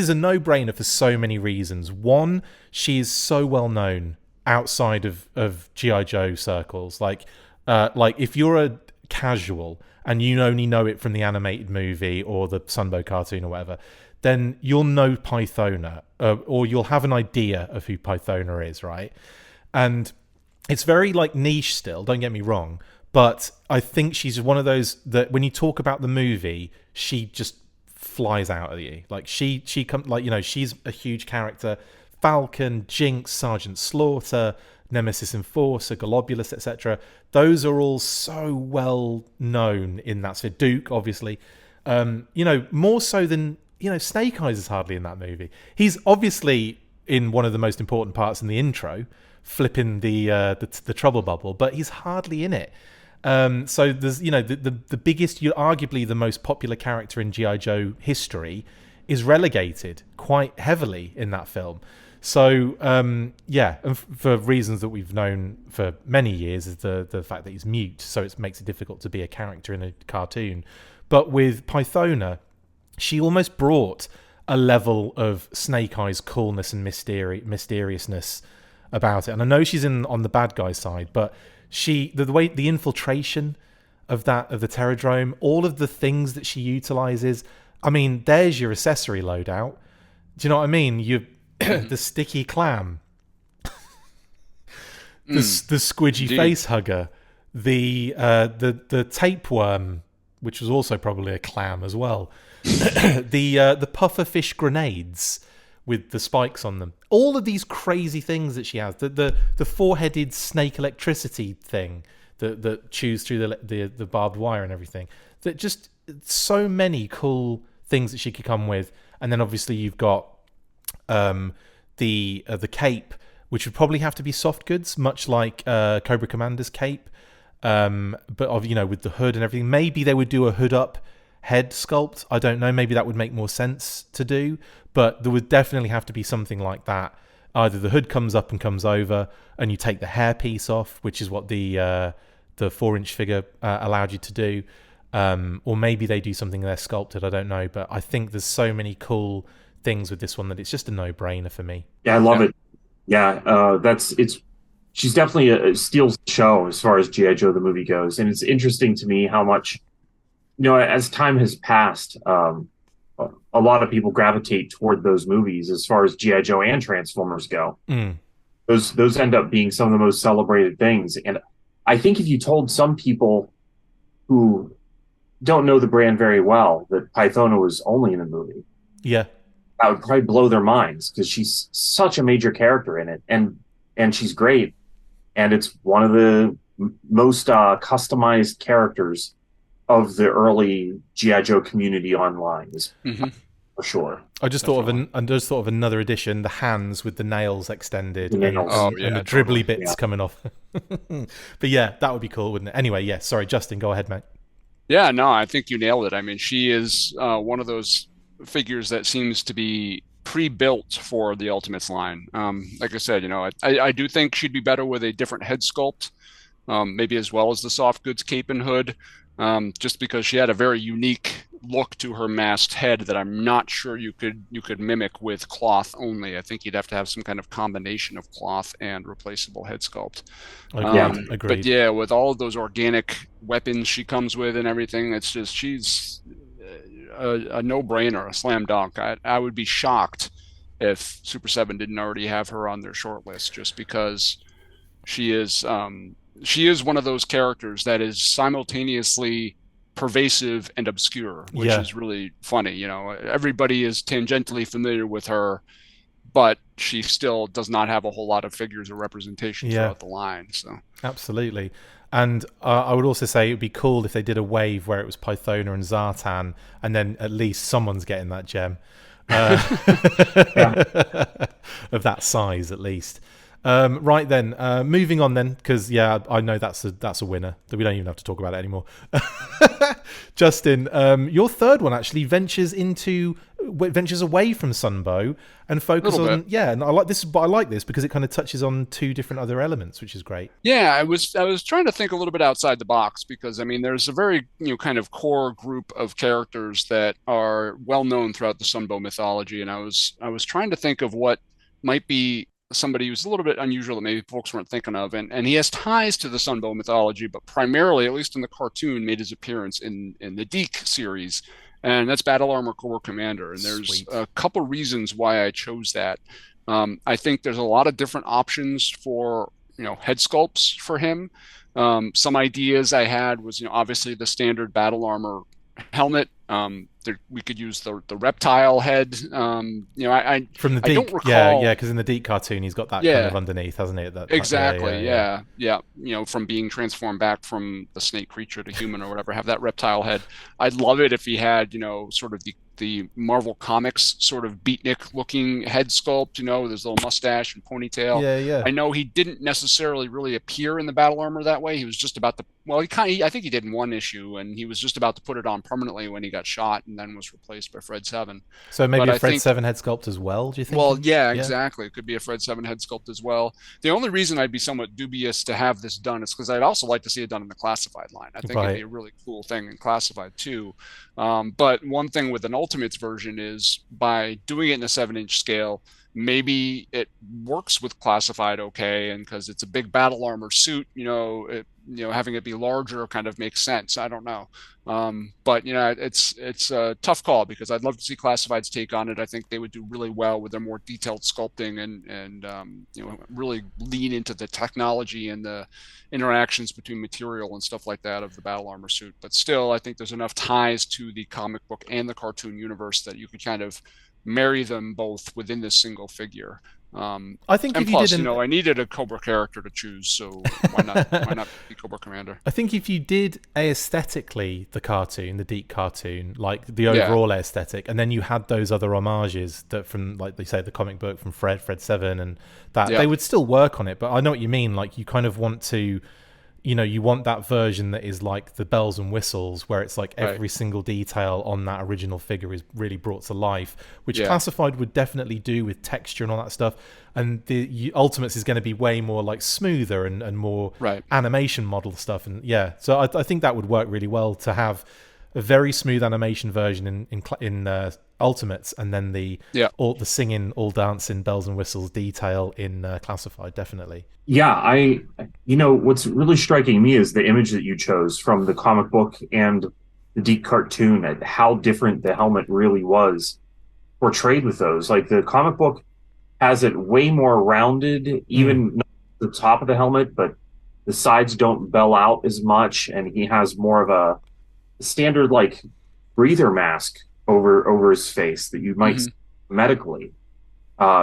a no-brainer for so many reasons. One, she is so well known outside of G.I. Joe circles. Like if you're a casual and you only know it from the animated movie or the Sunbow cartoon or whatever, then you'll know Pythona, or you'll have an idea of who Pythona is, right? And it's very niche still, don't get me wrong, but I think she's one of those that when you talk about the movie, she just flies out at you. She comes, she's a huge character. Falcon, Jinx, Sergeant Slaughter, Nemesis Enforcer, Globulus, etc. Those are all so well known in that sphere. Duke, obviously. More so than, Snake Eyes is hardly in that movie. He's obviously in one of the most important parts in the intro, flipping the trouble bubble, but he's hardly in it. So there's, the biggest, arguably the most popular character in G.I. Joe history is relegated quite heavily in that film. So, and for reasons that we've known for many years, is the fact that he's mute, so it makes it difficult to be a character in a cartoon. But with Pythona, she almost brought a level of Snake Eyes coolness and mysteriousness about it. And I know she's on the bad guy side, but the way the infiltration of the Terradrome, all of the things that she utilizes, I mean, there's your accessory loadout. Do you know what I mean? The sticky clam, the squidgy face hugger, the tapeworm, which was also probably a clam as well, the pufferfish grenades with the spikes on them. All of these crazy things that she has. The four-headed snake electricity thing that chews through the barbed wire and everything. That just so many cool things that she could come with. And then obviously you've got the cape, which would probably have to be soft goods, much like Cobra Commander's cape. But with the hood and everything, maybe they would do a hood up head sculpt. I don't know. Maybe that would make more sense to do. But there would definitely have to be something like that. Either the hood comes up and comes over, and you take the hairpiece off, which is what the 4-inch figure allowed you to do. Or maybe they do something there sculpted. I don't know. But I think there's so many cool things with this one that it's just a no-brainer for me. Yeah, I love it. Yeah, she's definitely a steals the show as far as G.I. Joe the movie goes. And it's interesting to me how much, as time has passed, a lot of people gravitate toward those movies as far as G.I. Joe and Transformers go. Those end up being some of the most celebrated things. And I think if you told some people who don't know the brand very well that Pythona was only in a movie, that would probably blow their minds, because she's such a major character in it, and she's great, and it's one of the most customized characters of the early G.I. Joe community online, for sure. I just thought of another edition, the hands with the nails extended, and the dribbly bits coming off. But yeah, that would be cool, wouldn't it? Anyway, sorry, Justin, go ahead, mate. Yeah, no, I think you nailed it. I mean, she is one of those figures that seems to be pre-built for the Ultimates line. Like I said, I do think she'd be better with a different head sculpt, maybe as well as the soft goods cape and hood, just because she had a very unique look to her masked head that I'm not sure you could mimic with cloth only. I think you'd have to have some kind of combination of cloth and replaceable head sculpt. Agreed. But yeah, with all of those organic weapons she comes with and everything, it's just she's a no-brainer, a slam dunk. I would be shocked if Super 7 didn't already have her on their short list, just because she is one of those characters that is simultaneously pervasive and obscure, which is really funny. Everybody is tangentially familiar with her, but she still does not have a whole lot of figures or representation throughout the line. So absolutely. And I would also say it would be cool if they did a wave where it was Pythona and Zartan, and then at least someone's getting that gem of that size, at least. Right then, moving on then, because I know that's a winner. That we don't even have to talk about it anymore. Justin, your third one actually ventures away from Sunbow and focus on and I like this, but I like this because it kind of touches on two different other elements, which is great. Yeah, I was trying to think a little bit outside the box, because I mean there's a very kind of core group of characters that are well known throughout the Sunbow mythology, and I was trying to think of what might be somebody who's a little bit unusual that maybe folks weren't thinking of, and he has ties to the Sunbow mythology, but primarily, at least in the cartoon, made his appearance in the Deke series, and that's Battle Armor Corps Commander. And there's a couple reasons why I chose that. I think there's a lot of different options for head sculpts for him. Some ideas I had was obviously the standard Battle Armor helmet. We could use the reptile head. From the Deke, don't recall, because in the Deke cartoon he's got that kind of underneath, hasn't he? Exactly. From being transformed back from the snake creature to human or whatever, have that reptile head. I'd love it if he had sort of the Marvel Comics sort of beatnik looking head sculpt, with his little mustache and ponytail. I know he didn't necessarily really appear in the Battle Armor that way. He was just about to. Well, I think he did in one issue, and he was just about to put it on permanently when he got shot, and then was replaced by Fred 7. So maybe a Fred 7 head sculpt as well, do you think? Well, exactly. It could be a Fred 7 head sculpt as well. The only reason I'd be somewhat dubious to have this done is because I'd also like to see it done in the classified line. I think it'd be a really cool thing in classified too. But one thing with an Ultimates version is by doing it in a 7-inch scale, maybe it works with classified okay, and because it's a big Battle Armor suit, having it be larger kind of makes sense. I don't know, but it's a tough call, because I'd love to see classified's take on it. I think they would do really well with their more detailed sculpting and really lean into the technology and the interactions between material and stuff like that of the Battle Armor suit. But still, I think there's enough ties to the comic book and the cartoon universe that you could kind of marry them both within this single figure. I think and if plus, you didn't, I needed a Cobra character to choose, so why not be Cobra Commander? I think if you did aesthetically the cartoon, the Deke cartoon, like the overall aesthetic, and then you had those other homages that from, like they say, the comic book from Fred 7, and that they would still work on it. But I know what you mean. Like you kind of want to. You want that version that is like the bells and whistles, where it's like every single detail on that original figure is really brought to life, which classified would definitely do with texture and all that stuff. And the Ultimates is going to be way more like smoother and more animation model stuff. And so I think that would work really well to have a very smooth animation version in Ultimates, and then the singing, all dancing, bells and whistles detail in classified, definitely. Yeah, what's really striking me is the image that you chose from the comic book and the Deke cartoon, and how different the helmet really was portrayed with those. Like the comic book has it way more rounded, even not the top of the helmet, but the sides don't bell out as much, and he has more of a standard like breather mask over his face that you might see medically,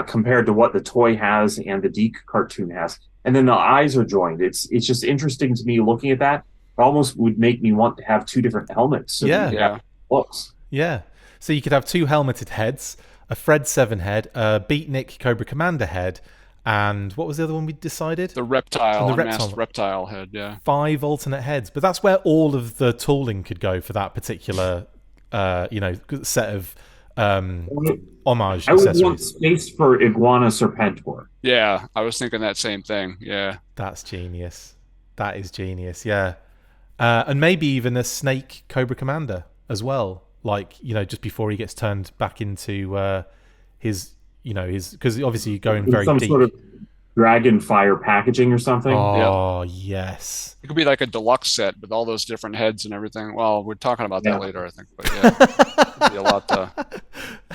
compared to what the toy has and the Deke cartoon has. And then the eyes are joined. It's just interesting to me looking at that. It almost would make me want to have two different helmets. So looks. Yeah. So you could have two helmeted heads, a Fred 7 head, a Beatnik Cobra Commander head, and what was the other one we decided? The reptile, masked reptile head, 5 alternate heads. But that's where all of the tooling could go for that particular, set of homage I would want accessories. space for Iguana Serpentor. Yeah, I was thinking that same thing. Yeah. That's genius. That is genius. Yeah. And maybe even a snake Cobra Commander as well. Like, just before he gets turned back into his, because obviously you're going very Some deep. sort of dragon fire packaging or something. Oh, yes. It could be like a deluxe set with all those different heads and everything. Well, we're talking about that later, I think. But yeah, could be a lot.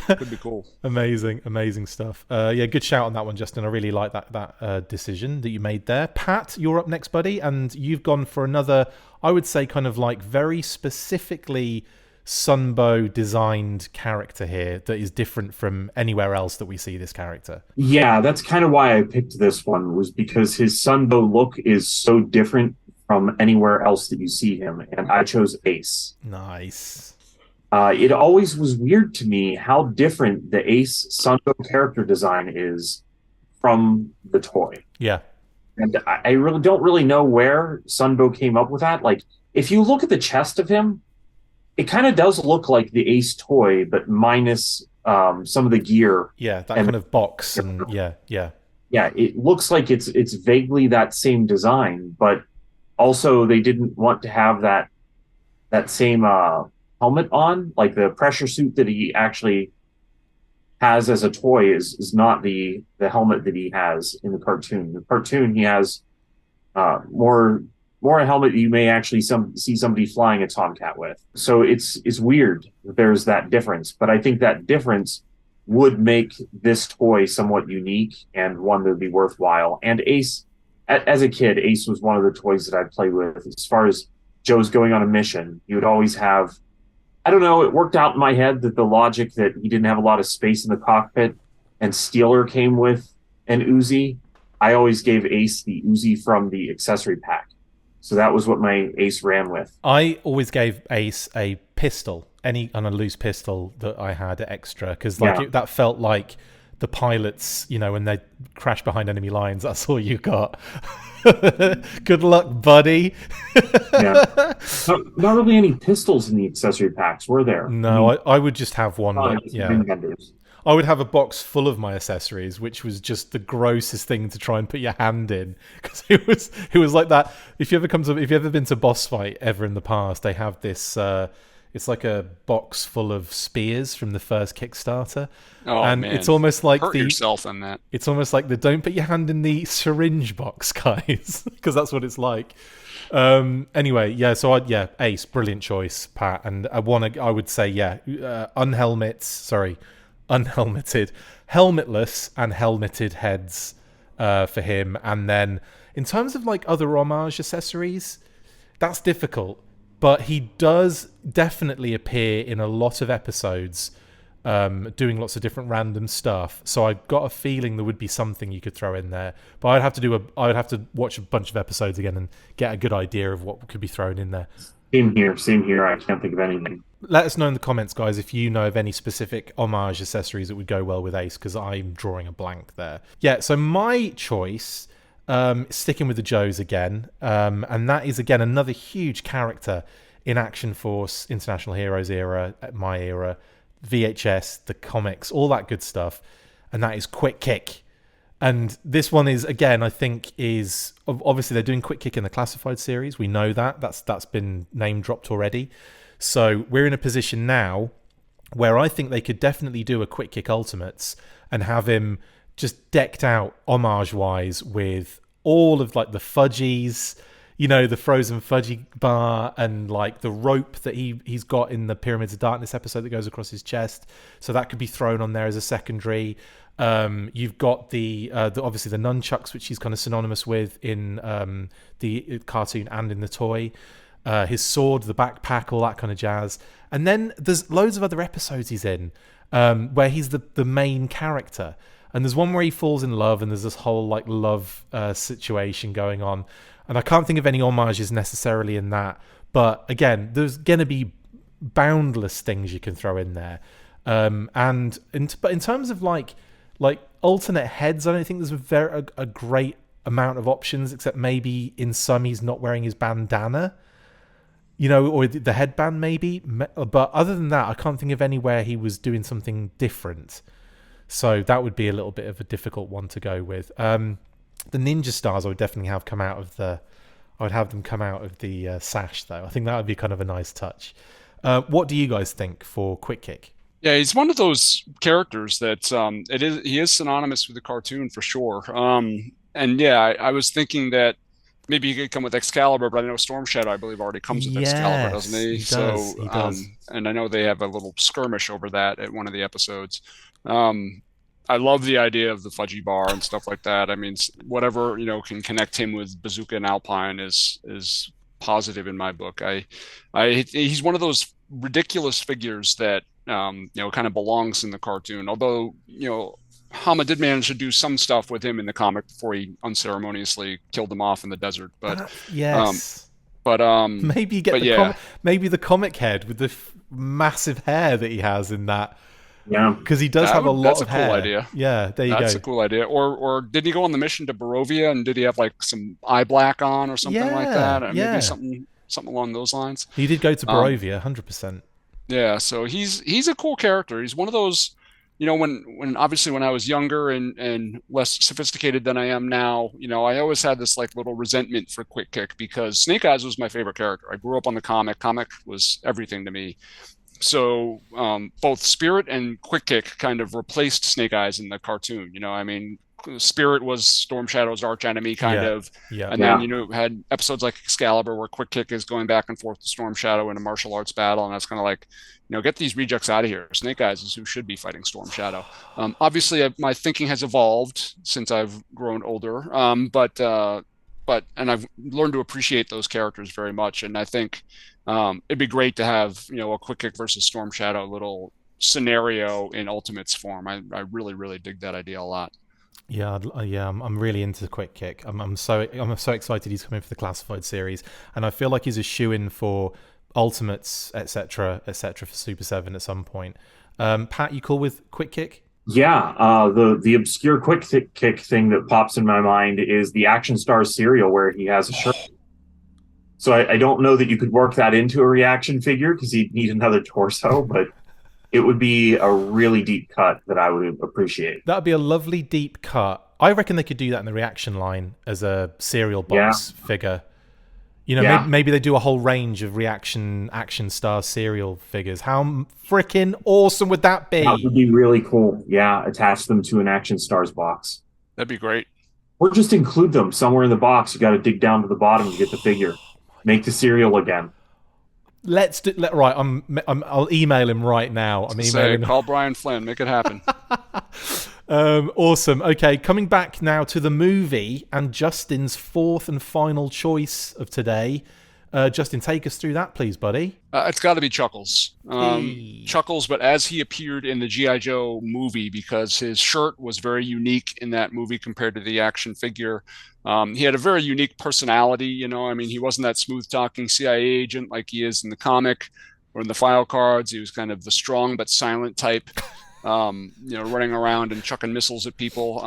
Could be cool. Amazing stuff. Yeah, good shout on that one, Justin. I really like that decision that you made there. Pat, you're up next, buddy, and you've gone for another, I would say, kind of like very specifically Sunbow designed character here that is different from anywhere else that we see this character. Yeah, that's kind of why I picked this one, was because his Sunbow look is so different from anywhere else that you see him, and I chose Ace. Nice. It always was weird to me how different the Ace Sunbow character design is from the toy. Yeah. And I really don't really know where Sunbow came up with that. Like, if you look at the chest of him, it kind of does look like the Ace toy, but minus some of the gear. Yeah, that kind of box. And yeah. Yeah, it looks like it's vaguely that same design, but also they didn't want to have that same helmet on. Like, the pressure suit that he actually has as a toy is not the helmet that he has in the cartoon. The cartoon, he has more a helmet that you may actually see somebody flying a Tomcat with. So it's weird that there's that difference, but I think that difference would make this toy somewhat unique and one that would be worthwhile. And Ace, as a kid, Ace was one of the toys that I played with. As far as Joe's going on a mission, you would always have, I don't know, it worked out in my head that the logic that he didn't have a lot of space in the cockpit and Steeler came with an Uzi. I always gave Ace the Uzi from the accessory pack. So that was what my Ace ran with. I always gave Ace a pistol, any kind of loose pistol that I had extra, because that felt like the pilots, when they crash behind enemy lines, that's all you got. Good luck, buddy. Yeah. Not really any pistols in the accessory packs, were there? No, I would just have one. Yeah. Vendors. I would have a box full of my accessories, which was just the grossest thing to try and put your hand in, because it was like that. If you've ever been to Boss Fight ever in the past, they have this. It's like a box full of spears from the first Kickstarter, man. It's almost like hurt yourself in that. It's almost like the don't put your hand in the syringe box, guys, because that's what it's like. Anyway, yeah. So Ace, brilliant choice, Pat, and I would say unhelmeted, helmetless, and helmeted heads for him. And then in terms of like other homage accessories, that's difficult, but he does definitely appear in a lot of episodes, doing lots of different random stuff. So I've got a feeling there would be something you could throw in there, but I would have to watch a bunch of episodes again and get a good idea of what could be thrown in there. Same here. I can't think of anything. Let us know in the comments, guys, if you know of any specific homage accessories that would go well with Ace, because I'm drawing a blank there. Yeah, so my choice, sticking with the Joes again, and that is, again, another huge character in Action Force, International Heroes era, my era, VHS, the comics, all that good stuff, and that is Quick Kick. And this one is, again, I think is, obviously they're doing Quick Kick in the Classified series. We know that's been name dropped already. So we're in a position now where I think they could definitely do a Quick Kick Ultimates and have him just decked out homage-wise with all of like the fudgies, the frozen fudgy bar, and like the rope that he's got in the Pyramids of Darkness episode that goes across his chest. So that could be thrown on there as a secondary. You've got the obviously the nunchucks, which he's kind of synonymous with in the cartoon and in the toy. His sword, the backpack, all that kind of jazz. And then there's loads of other episodes he's in where he's the main character. And there's one where he falls in love, and there's this whole like love situation going on. And I can't think of any homages necessarily in that. But again, there's going to be boundless things you can throw in there. But in terms of like alternate heads, I don't think there's a great amount of options, except maybe in some he's not wearing his bandana. or the headband maybe. But other than that, I can't think of anywhere he was doing something different. So that would be a little bit of a difficult one to go with. The ninja stars I would definitely have come out of the. I would have them come out of the sash though. I think that would be kind of a nice touch. What do you guys think for Quick Kick? Yeah, he's one of those characters that he is synonymous with the cartoon for sure. And yeah, I was thinking that maybe he could come with Excalibur, but I know Storm Shadow, I believe, already comes with Excalibur, doesn't he? He does. He does. And I know they have a little skirmish over that at one of the episodes. I love the idea of the fudgy bar and stuff like that. I mean, whatever can connect him with Bazooka and Alpine is positive in my book. He's one of those ridiculous figures that kind of belongs in the cartoon. Although Hama did manage to do some stuff with him in the comic before he unceremoniously killed him off in the desert. But yes, maybe maybe the comic head with the massive hair that he has in that. Yeah, because he does have a lot of hair. That's a cool idea. Yeah, there you go. That's a cool idea. Or did he go on the mission to Barovia and did he have like some eye black on or something like that? Maybe something along those lines. He did go to Barovia, 100%. Yeah, so he's a cool character. He's one of those, when obviously when I was younger and less sophisticated than I am now, I always had this like little resentment for Quick Kick because Snake Eyes was my favorite character. I grew up on the comic. Comic was everything to me. So both Spirit and Quick Kick kind of replaced Snake Eyes in the cartoon. I mean, Spirit was Storm Shadow's arch enemy, and then had episodes like Excalibur where Quick Kick is going back and forth to Storm Shadow in a martial arts battle, and that's kind of like, get these rejects out of here. Snake Eyes is who should be fighting Storm Shadow. Obviously, my thinking has evolved since I've grown older, but I've learned to appreciate those characters very much, and I think it'd be great to have a Quick Kick versus Storm Shadow little scenario in Ultimates form. I really really dig that idea a lot. Yeah, I'm really into Quick Kick. I'm so excited he's coming for the classified series, and I feel like he's a shoe-in for Ultimates, etc., for Super 7 at some point. Pat, you cool with Quick Kick? Yeah, the obscure Quick Kick thing that pops in my mind is the Action Stars cereal where he has a shirt. So I don't know that you could work that into a reaction figure because you'd need another torso, but it would be a really deep cut that I would appreciate. That would be a lovely deep cut. I reckon they could do that in the reaction line as a cereal box figure. Maybe they do a whole range of reaction Action Star cereal figures. How freaking awesome would that be? That would be really cool. Yeah, attach them to an Action Stars box. That'd be great. Or just include them somewhere in the box. You got to dig down to the bottom to get the figure. Make the cereal again. Let's do. Right, I'll email him right now. I'm emailing. Call Brian Flynn. Make it happen. Awesome. Okay, coming back now to the movie and Justin's fourth and final choice of today. Justin, take us through that, please, buddy. It's got to be Chuckles. Chuckles, but as he appeared in the G.I. Joe movie, because his shirt was very unique in that movie compared to the action figure. He had a very unique personality, I mean, he wasn't that smooth-talking CIA agent like he is in the comic or in the file cards. He was kind of the strong but silent type, running around and chucking missiles at people.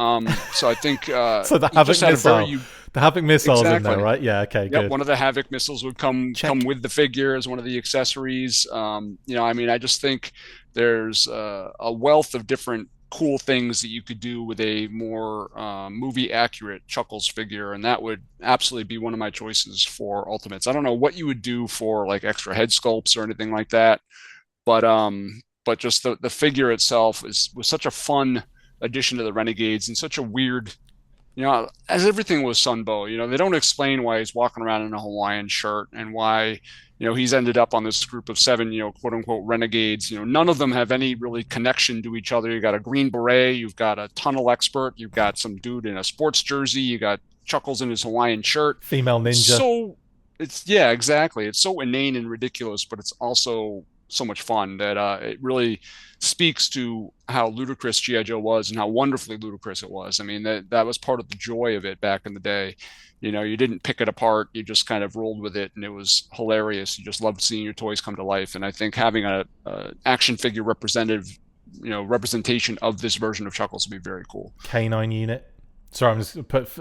So I think so the Havoc missile. The Havoc missile's in there, right? Yeah, okay, good. One of the Havoc missiles would come with the figure as one of the accessories. I mean, I just think there's a wealth of different cool things that you could do with a more movie accurate Chuckles figure, and that would absolutely be one of my choices for Ultimates. I don't know what you would do for like extra head sculpts or anything like that, but just the figure itself was such a fun addition to the Renegades and such a weird, as everything was Sunbow, they don't explain why he's walking around in a Hawaiian shirt and why he's ended up on this group of 7, quote unquote renegades. None of them have any really connection to each other. You got a Green Beret, you've got a tunnel expert, you've got some dude in a sports jersey, you got Chuckles in his Hawaiian shirt. Female ninja. So exactly. It's so inane and ridiculous, but it's also so much fun that it really speaks to how ludicrous G.I. Joe was and how wonderfully ludicrous it was. I mean, that was part of the joy of it back in the day. You didn't pick it apart. You just kind of rolled with it, and it was hilarious. You just loved seeing your toys come to life. And I think having a action figure representation of this version of Chuckles would be very cool. K9 unit. Sorry,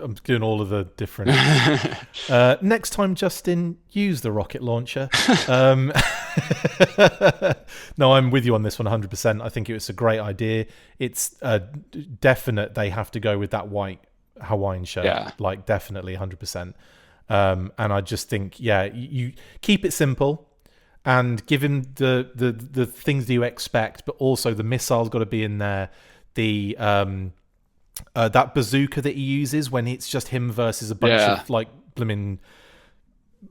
I'm doing all of the different. Next time, Justin, use the rocket launcher. No, I'm with you on this one 100%. I think it was a great idea. It's definite they have to go with that white Hawaiian shirt. Yeah. Like, definitely 100%. And I just think, you keep it simple and give him the things that you expect, but also the missile's got to be in there. The that bazooka that he uses when it's just him versus a bunch of like blooming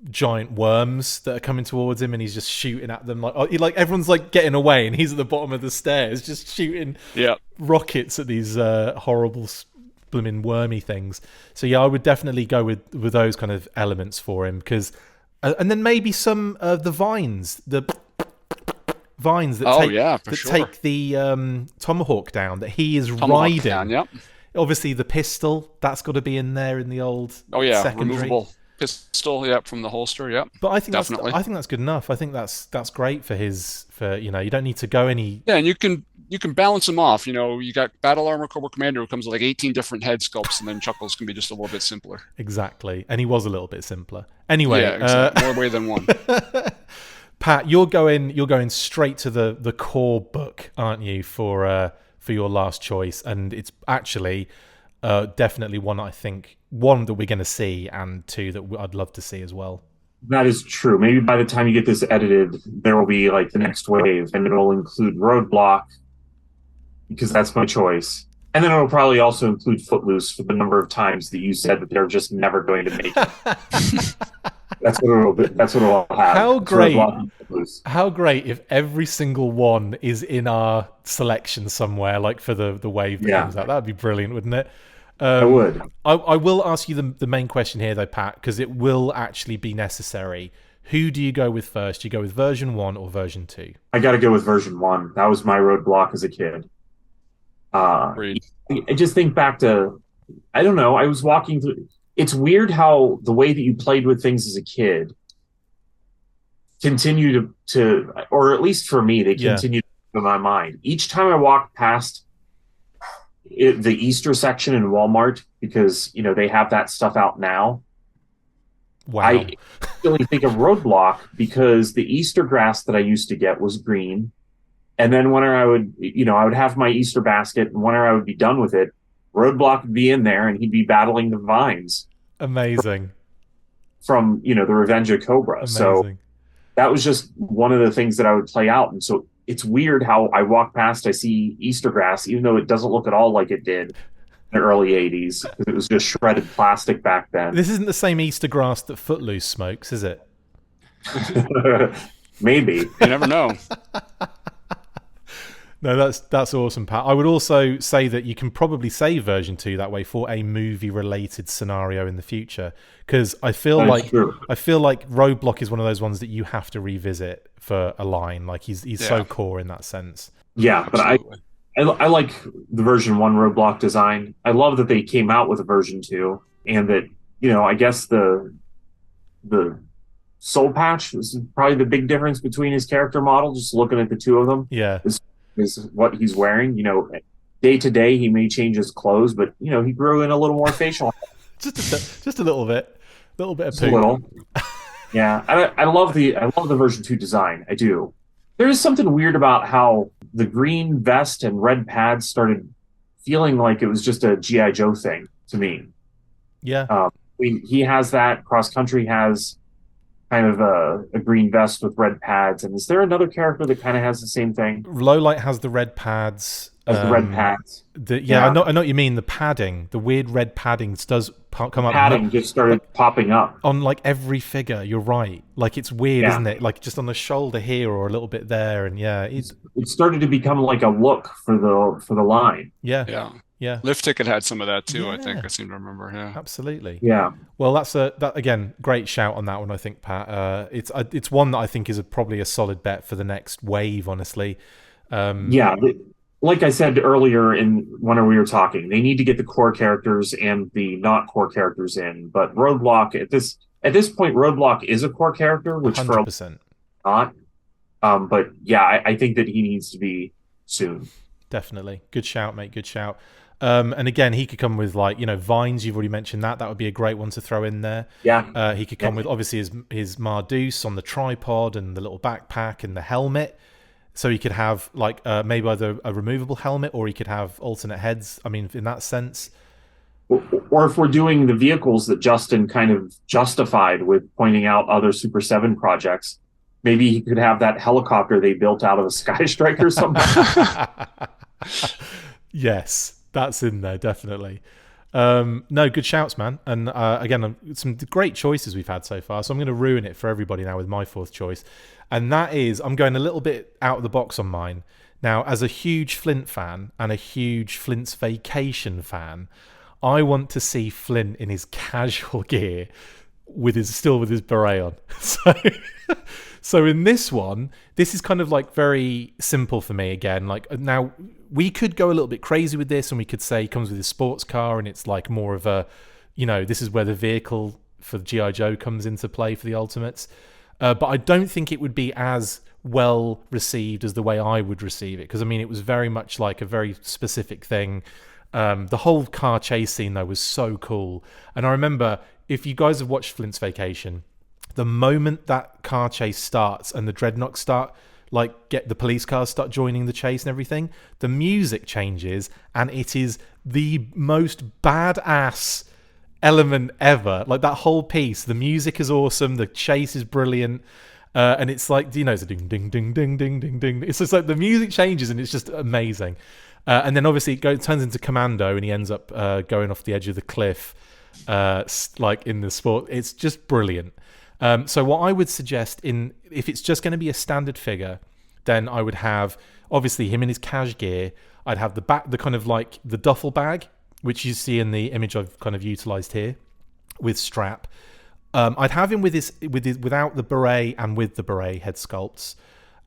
giant worms that are coming towards him, and he's just shooting at them like everyone's like getting away, and he's at the bottom of the stairs just shooting rockets at these horrible blooming wormy things. So I would definitely go with those kind of elements for him, because and then maybe some of the vines that take the tomahawk down that he is riding. Down, Obviously, the pistol, that's got to be in there in the old secondary. Removable pistol, from the holster, But I think that's good enough. I think that's great for you don't need to go any. Yeah, and you can balance them off. You got Battle Armor Cobra Commander who comes with like 18 different head sculpts, and then Chuckles can be just a little bit simpler. Exactly, and he was a little bit simpler. Anyway, exactly. More way than one. Pat, you're going straight to the core book, aren't you, for your last choice? And it's actually definitely one that we're going to see, and two that I'd love to see as well. That is true. Maybe by the time you get this edited, there will be like the next wave, and it'll include Roadblock, because that's my choice. And then it'll probably also include Footloose for the number of times that you said that they're just never going to make it. That's what it'll have. How great if every single one is in our selection somewhere, like for the wave that comes out. That would be brilliant, wouldn't it? I would. I will ask you the main question here, though, Pat, because it will actually be necessary. Who do you go with first? Do you go with version 1 or version 2? I got to go with version 1. That was my Roadblock as a kid. I just think back to, I don't know, I was walking through. It's weird how the way that you played with things as a kid continue to, or at least for me, they continue to in my mind. Each time I walk past the Easter section in Walmart, because they have that stuff out now. Wow. I really think of Roadblock, because the Easter grass that I used to get was green, and then when I would have my Easter basket, and when I would be done with it, Roadblock would be in there, and he'd be battling the vines. Amazing. From the Revenge of Cobra. Amazing. So that was just one of the things that I would play out, and so it's weird how I walk past, I see Easter grass, even though it doesn't look at all like it did in the early 80s. It was just shredded plastic back then. This isn't the same Easter grass that Footloose smokes, is it? Maybe. You never know. No, that's awesome, Pat. I would also say that you can probably save version 2 that way for a movie-related scenario in the future, because I feel like Roadblock is one of those ones that you have to revisit for a line. Like he's so core in that sense. Yeah, but I like the version 1 Roadblock design. I love that they came out with a version 2, and that I guess the soul patch is probably the big difference between his character model. Just looking at the two of them, is what he's wearing. Day to day he may change his clothes, but he grew in a little more facial. just a little bit of just a little. Yeah, I love the version 2 design. I do. There is something weird about how the green vest and red pads started feeling like it was just a G.I. Joe thing to me. Yeah. He has that. Cross Country has kind of a green vest with red pads. And is there another character that kind of has the same thing? Lowlight has the red pads. The red pads. I know what you mean. The padding, the weird red padding does come up. Padding just started popping up on like every figure. You're right. Like it's weird, isn't it? Like just on the shoulder here or a little bit there, and it started to become like a look for the line. Yeah. Lift Ticket had some of that too. I think I seem to remember. Yeah, absolutely. Yeah. Well, that's again great shout on that one. I think, Pat. It's one that I think is probably a solid bet for the next wave. Honestly. Like I said earlier when we were talking, they need to get the core characters and the not core characters in. But Roadblock at this point, Roadblock is a core character, which 100%. For not. But I think that he needs to be soon. Definitely. Good shout, mate. Good shout. And again, he could come with like, vines. You've already mentioned that. That would be a great one to throw in there. Yeah. He could come with obviously his Marduce on the tripod and the little backpack and the helmet. So he could have like maybe either a removable helmet or he could have alternate heads. I mean, in that sense. Or if we're doing the vehicles that Justin kind of justified with pointing out other Super 7 projects, maybe he could have that helicopter they built out of a Sky Strike or something. Yes. That's in there, definitely. No, good shouts, man. And again, some great choices we've had so far. So I'm going to ruin it for everybody now with my fourth choice. And that is, I'm going a little bit out of the box on mine. Now, as a huge Flint fan and a huge Flint's Vacation fan, I want to see Flint in his casual gear with his beret on. So in this one, this is kind of like very simple for me again. Like now we could go a little bit crazy with this and we could say he comes with his sports car and it's like more of a, this is where the vehicle for G.I. Joe comes into play for the Ultimates. But I don't think it would be as well received as the way I would receive it. Because I mean, it was very much like a very specific thing. The whole car chase scene though was so cool. And I remember, if you guys have watched Flint's Vacation, the moment that car chase starts and the dreadnoughts start, get the police cars start joining the chase and everything, the music changes and it is the most badass element ever. Like that whole piece, the music is awesome, the chase is brilliant, and it's like, it's a ding, ding, ding, ding, ding, ding, ding. It's just like the music changes and it's just amazing. And then obviously it turns into Commando and he ends up going off the edge of the cliff, like in the sport. It's just brilliant. So what I would suggest if it's just going to be a standard figure, then I would have obviously him in his cash gear. I'd have the kind of like the duffel bag, which you see in the image I've kind of utilized here with strap. I'd have him without the beret and with the beret head sculpts.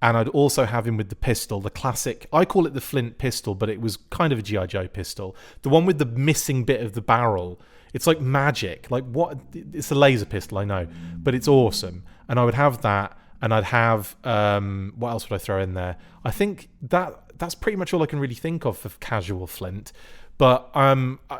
And I'd also have him with the pistol, the classic, I call it the Flint pistol, but it was kind of a G.I. Joe pistol. The one with the missing bit of the barrel. It's like magic. Like what? It's a laser pistol, I know, but it's awesome. And I would have that, and I'd have what else would I throw in there? I think that's pretty much all I can really think of for casual Flint. But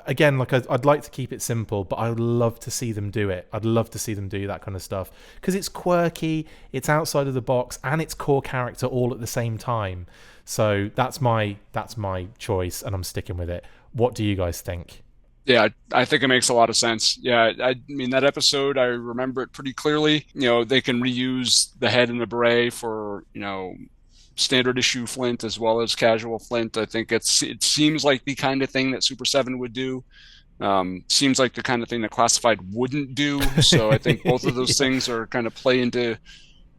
again, like I'd like to keep it simple, but I would love to see them do it. I'd love to see them do that kind of stuff because it's quirky, it's outside of the box, and it's core character all at the same time. So that's my choice, and I'm sticking with it. What do you guys think? Yeah, I think it makes a lot of sense. Yeah, I mean, that episode, I remember it pretty clearly. They can reuse the head and the beret for, standard issue Flint as well as casual Flint. I think it seems like the kind of thing that Super 7 would do. Seems like the kind of thing that Classified wouldn't do. So I think both of those things are kind of play into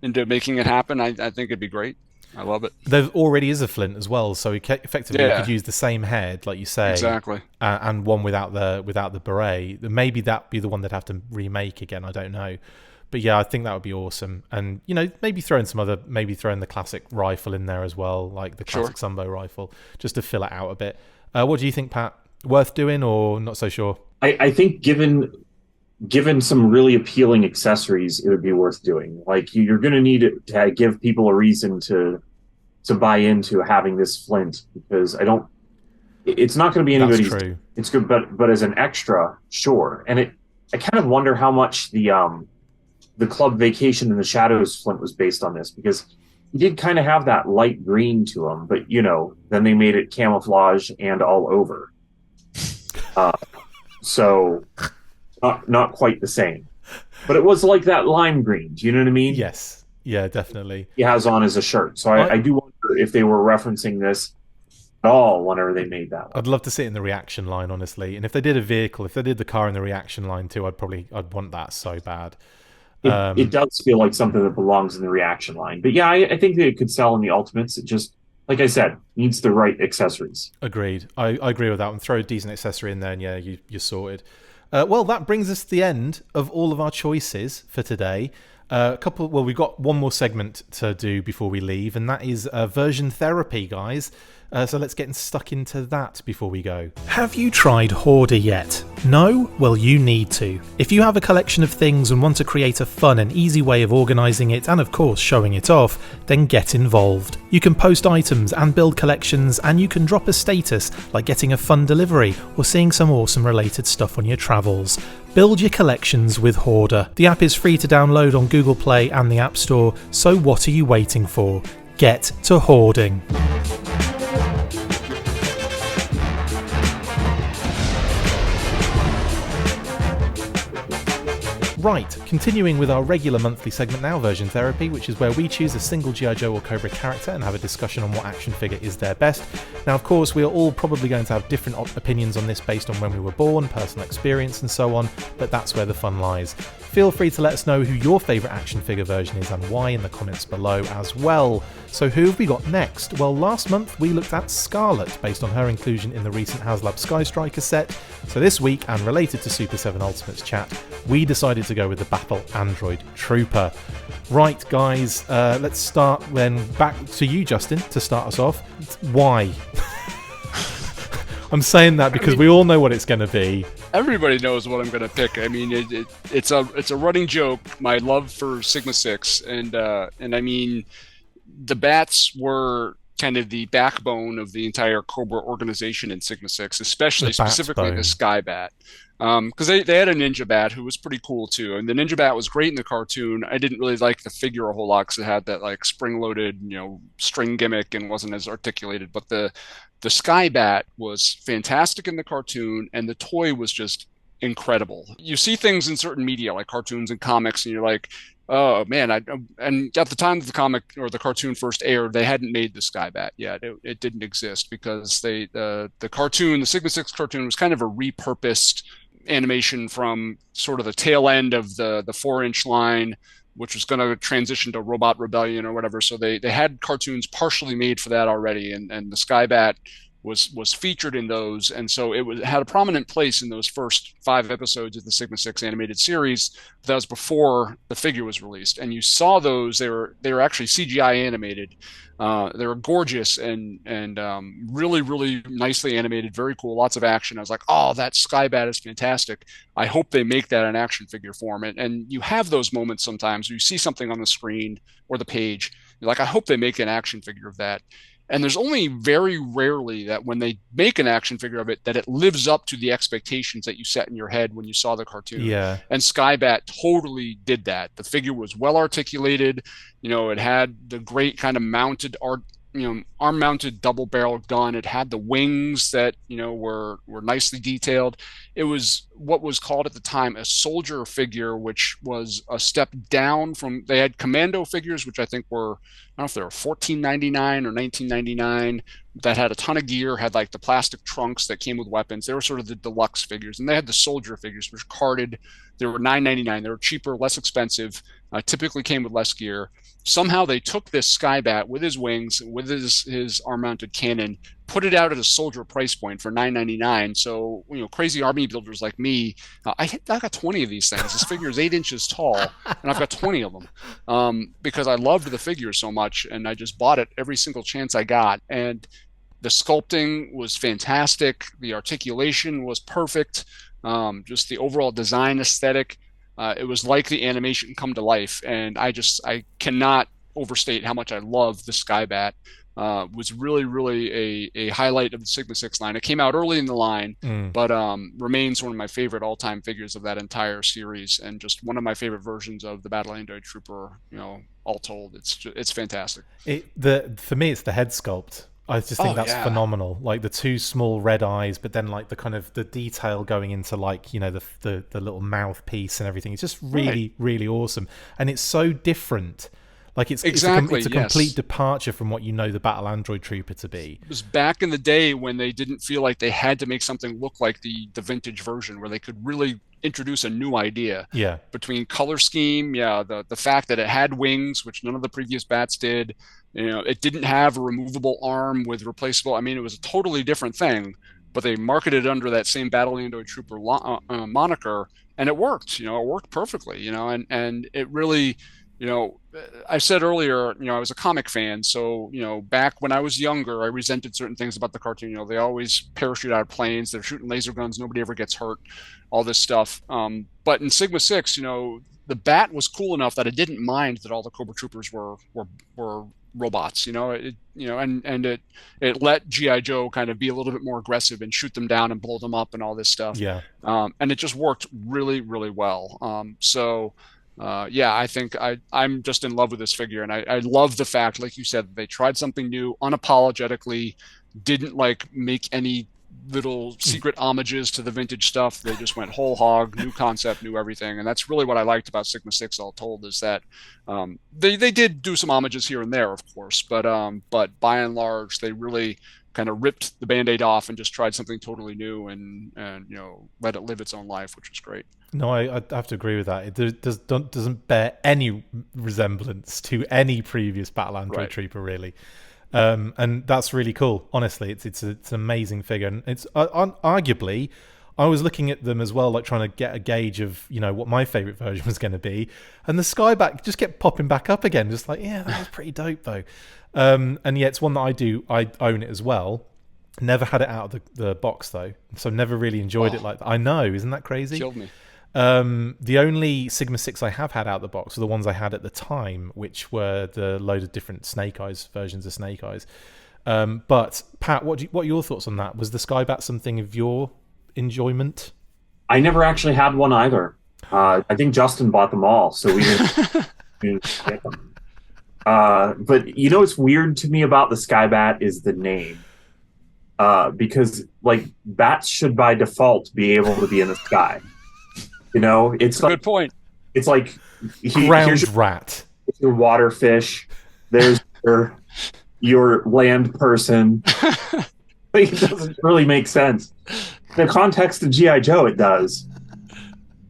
making it happen. I think it'd be great. I love it. There already is a Flint as well, so effectively you could use the same head, like you say, exactly, and one without the beret. Maybe that'd be the one they'd have to remake again. I don't know, but yeah, I think that would be awesome. And maybe throw in the classic rifle in there as well, like the classic Sumbo rifle, just to fill it out a bit. What do you think, Pat? Worth doing or not so sure? I think given some really appealing accessories, it would be worth doing. Like you're going to need to give people a reason to buy into having this Flint, because it's not going to be anybody's. That's true. It's good, but as an extra, sure. And I kind of wonder how much the Club Vacation in the Shadows Flint was based on this, because he did kind of have that light green to him, but then they made it camouflage and all over. So. Not quite the same, but it was like that lime green. Do you know what I mean? Yes. Yeah, definitely. He has on as a shirt. So I do wonder if they were referencing this at all whenever they made that one. I'd love to see it in the reaction line, honestly. And if they did if they did the car in the reaction line too, I'd want that so bad. It does feel like something that belongs in the reaction line. But yeah, I think that it could sell in the Ultimates. It just, like I said, needs the right accessories. Agreed. I agree with that one. Throw a decent accessory in there and yeah, you're sorted. Well, that brings us to the end of all of our choices for today. Well, we've got one more segment to do before we leave, and that is version therapy, guys. So let's get stuck into that before we go. Have you tried Hoardar yet? No? Well, you need to. If you have a collection of things and want to create a fun and easy way of organising it and of course showing it off, then get involved. You can post items and build collections, and you can drop a status like getting a fun delivery or seeing some awesome related stuff on your travels. Build your collections with Hoardar. The app is free to download on Google Play and the App Store, so what are you waiting for? Get to hoarding. Right, continuing with our regular monthly segment now, Version Therapy, which is where we choose a single G.I. Joe or Cobra character and have a discussion on what action figure is their best. Now, of course, we are all probably going to have different opinions on this based on when we were born, personal experience and so on, but that's where the fun lies. Feel free to let us know who your favourite action figure version is and why in the comments below as well. So who have we got next? Well, last month we looked at Scarlet, based on her inclusion in the recent HasLab Sky Striker set. So this week, and related to Super 7 Ultimates chat, we decided to go with the Battle Android Trooper. Right, guys, let's start then back to you, Justin, to start us off. Why? I'm saying that because we all know what it's going to be. Everybody knows what I'm going to pick. I mean, it's a running joke, my love for Sigma 6, and I mean, the bats were kind of the backbone of the entire Cobra organization in Sigma 6, especially specifically the Sky Bat. Because they had a Ninja Bat who was pretty cool too, and the Ninja Bat was great in the cartoon. I didn't really like the figure a whole lot because it had that like spring-loaded, string gimmick and wasn't as articulated. But the Sky Bat was fantastic in the cartoon, and the toy was just incredible. You see things in certain media like cartoons and comics, and you're like, oh man! And at the time the comic or the cartoon first aired, they hadn't made the Sky Bat yet. It didn't exist because the cartoon, the Sigma 6 cartoon, was kind of a repurposed animation from sort of the tail end of the 4-inch line, which was going to transition to Robot Rebellion or whatever. So they had cartoons partially made for that already, and the Sky Bat was featured in those, and so it had a prominent place in those first 5 episodes of the Sigma 6 animated series. That was before the figure was released, and you saw those. They were actually CGI animated. They were gorgeous and really, really nicely animated, very cool, lots of action. I was like, oh, that Sky Bat is fantastic. I hope they make that an action figure form. And you have those moments sometimes where you see something on the screen or the page, you're like, I hope they make an action figure of that. And there's only very rarely that when they make an action figure of it, that it lives up to the expectations that you set in your head when you saw the cartoon. Yeah. And Sky Bat totally did that. The figure was well articulated. It had the great kind of mounted art, arm-mounted double-barreled gun. It had the wings that, were nicely detailed. It was what was called at the time a soldier figure, which was a step down from. They had commando figures, which I think were, I don't know if they were $14.99 or $19.99, that had a ton of gear, had like the plastic trunks that came with weapons. They were sort of the deluxe figures, and they had the soldier figures, which were carded. They were $9.99. They were cheaper, less expensive. Typically came with less gear. Somehow they took this Sky Bat with his wings, with his arm-mounted cannon, put it out at a soldier price point for $9.99. So, crazy army builders like me, I got 20 of these things. This figure is 8 inches tall, and I've got 20 of them because I loved the figure so much, and I just bought it every single chance I got. And the sculpting was fantastic. The articulation was perfect. Just the overall design aesthetic. It was like the animation come to life, and I cannot overstate how much I love the Sky Bat. Was really, really a highlight of the Sigma 6 line. It came out early in the line, but remains one of my favorite all-time figures of that entire series, and just one of my favorite versions of the Battle Android Trooper. All told, it's fantastic. For me, it's the head sculpt. I just think that's phenomenal. Like the 2 small red eyes, but then like the kind of the detail going into like, the little mouthpiece and everything. It's just really, really awesome. And it's so different. Like it's a complete departure from what the Battle Android Trooper to be. It was back in the day when they didn't feel like they had to make something look like the vintage version, where they could really introduce a new idea. Yeah. Between color scheme, the fact that it had wings, which none of the previous bats did. It didn't have a removable arm with replaceable. I mean, it was a totally different thing, but they marketed it under that same Battle Android Trooper moniker, and it worked. It worked perfectly. And it really You know, I said earlier, I was a comic fan, so back when I was younger, I resented certain things about the cartoon. They always parachute out of planes, they're shooting laser guns, nobody ever gets hurt, all this stuff. But in Sigma Six, the Bat was cool enough that I didn't mind that all the Cobra Troopers were robots. And it let GI Joe kind of be a little bit more aggressive and shoot them down and blow them up and all this stuff. Yeah. And it just worked really, really well. Yeah, I think I'm just in love with this figure, and I love the fact, like you said, that they tried something new, unapologetically, didn't like make any little secret homages to the vintage stuff. They just went whole hog, new concept, new everything, and that's really what I liked about Sigma Six. All told, is that they did do some homages here and there, of course, but by and large, they really kind of ripped the Band-Aid off and just tried something totally new and let it live its own life, which was great. No, I have to agree with that. It doesn't bear any resemblance to any previous Battle Android Trooper, really. And that's really cool. Honestly, it's an amazing figure, and it's arguably, I was looking at them as well, like trying to get a gauge of what my favorite version was going to be, and the Skyback just kept popping back up again, just like, yeah, that was pretty dope though. And yeah, it's one that I own it as well. Never had it out of the box though, so never really enjoyed it like that. I know, isn't that crazy? Killed me. The only Sigma 6 I have had out of the box were the ones I had at the time, which were the load of different Snake Eyes versions of Snake Eyes. But Pat, what are your thoughts on that? Was the Skybat something of your enjoyment? I never actually had one either. I think Justin bought them all, so we didn't get them. But what's weird to me about the Skybat is the name. Because like bats should by default be able to be in the sky. It's like, good point. It's like ground rat. Your water fish. There's your land person. It doesn't really make sense. In the context of G.I. Joe, it does,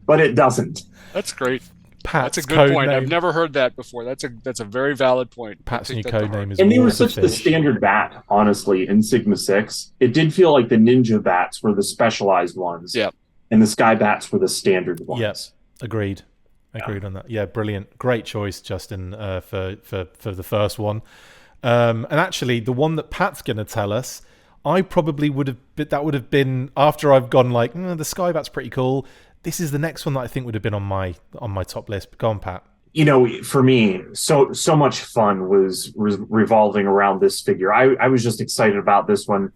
but it doesn't. That's great. Pat's that's a good point. Name. I've never heard that before. That's a very valid point. Pat's new code name is. And they were such the standard bat, honestly, in Sigma 6. It did feel like the Ninja bats were the specialized ones. Yeah. And the Sky bats were the standard ones. Yes, agreed on that. Yeah, brilliant, great choice, Justin, for the first one. And actually, the one that Pat's going to tell us, I probably would have been after I've gone like the Skybat's pretty cool. This is the next one that I think would have been on my top list. Go on, Pat. For me, so much fun was revolving around this figure. I was just excited about this one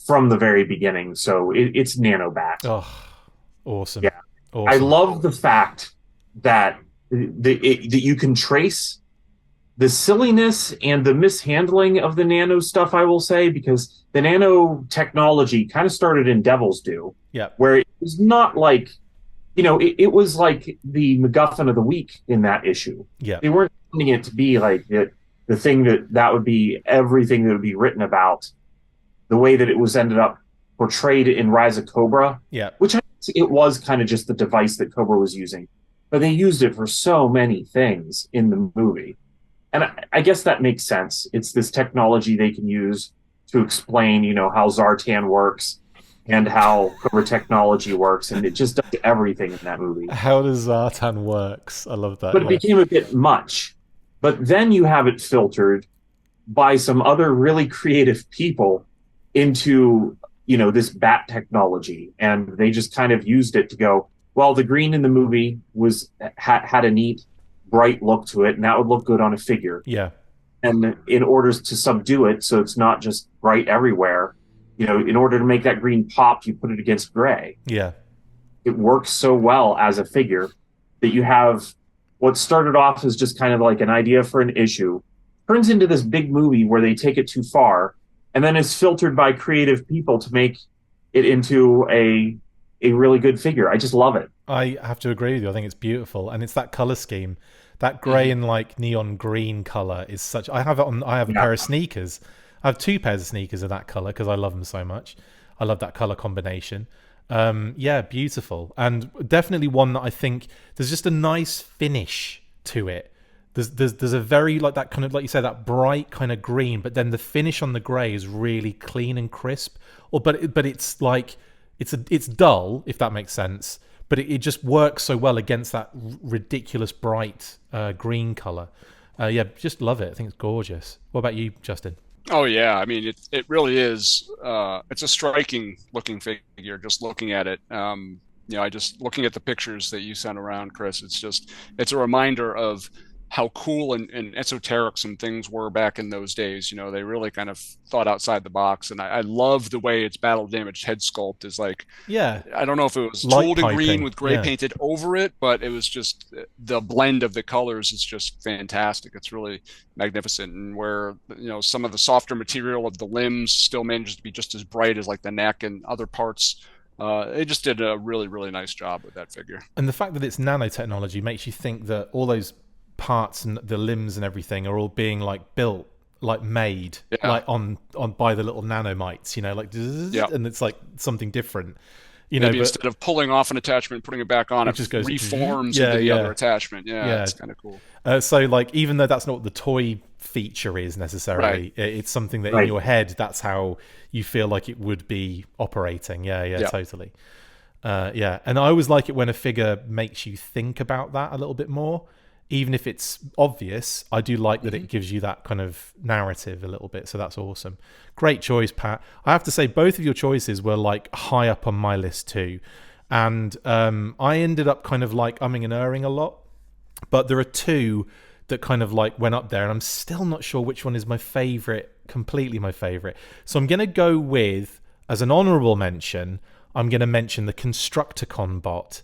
from the very beginning. So it's Nanobat. Oh, awesome! Yeah, awesome. I love the fact that that you can trace the silliness and the mishandling of the nano stuff, I will say, because the nano technology kind of started in Devil's Due, where it was not like, it was like the MacGuffin of the week in that issue. Yeah, they weren't wanting it to be like the thing that would be everything that would be written about, the way that it was ended up portrayed in Rise of Cobra. Yeah, which it was kind of just the device that Cobra was using, but they used it for so many things in the movie. And I guess that makes sense. It's this technology they can use to explain, how Zartan works and how Cobra technology works, and it just does everything in that movie. How does Zartan works? I love that. But it became a bit much. But then you have it filtered by some other really creative people into, this bat technology, and they just kind of used it to go, well, the green in the movie had a neat, bright look to it, and that would look good on a figure. Yeah. And in order to subdue it, so it's not just bright everywhere, in order to make that green pop, you put it against gray. Yeah. It works so well as a figure that you have what started off as just kind of like an idea for an issue, turns into this big movie where they take it too far, and then is filtered by creative people to make it into a really good figure. I just love it. I have to agree with you. I think it's beautiful, and it's that color scheme. That grey and like neon green color is such. I have a pair of sneakers. I have 2 pairs of sneakers of that color because I love them so much. I love that color combination. Yeah, beautiful, and definitely one that I think there's just a nice finish to it. There's a very like that kind of, like you say, that bright kind of green, but then the finish on the grey is really clean and crisp. But it's like it's dull, if that makes sense. but it just works so well against that ridiculous bright green color. Yeah, just love it. I think it's gorgeous. What about you, Justin? Oh yeah, I mean it really is. It's a striking looking figure. Just looking at it, I just looking at the pictures that you sent around, Chris. It's a reminder of how cool and esoteric some things were back in those days. They really kind of thought outside the box, and I love the way its battle damaged head sculpt is like. Yeah, I don't know if it was light tooled in green piping. with gray Yeah. painted over it, but it was just the blend of the colors is just fantastic. It's really magnificent, and where some of the softer material of the limbs still manages to be just as bright as like the neck and other parts. They just did a really, really nice job with that figure. And the fact that it's nanotechnology makes you think that all those parts and the limbs and everything are all being like built, like made, Yeah. like on by the little nanomites, like, Yeah. and it's like something different, Maybe but instead of pulling off an attachment, putting it back on, it just goes reforms yeah, into the yeah. other attachment. Yeah, Yeah. it's kind of cool. So like, even though that's not what the toy feature is necessarily, it's something that in Right. your head, that's how you feel like it would be operating. Yeah. Totally. Yeah, and I always like it when a figure makes you think about that a little bit more, even if it's obvious. I do like that it gives you that kind of narrative a little bit, so that's awesome. Great choice, Pat. I have to say both of your choices were like high up on my list too, and I ended up kind of like umming and erring a lot, but there are two that kind of like went up there, and I'm still not sure which one is my favorite, completely my favorite. So I'm going to go with, as an honorable mention, I'm going to mention the Constructicon bot,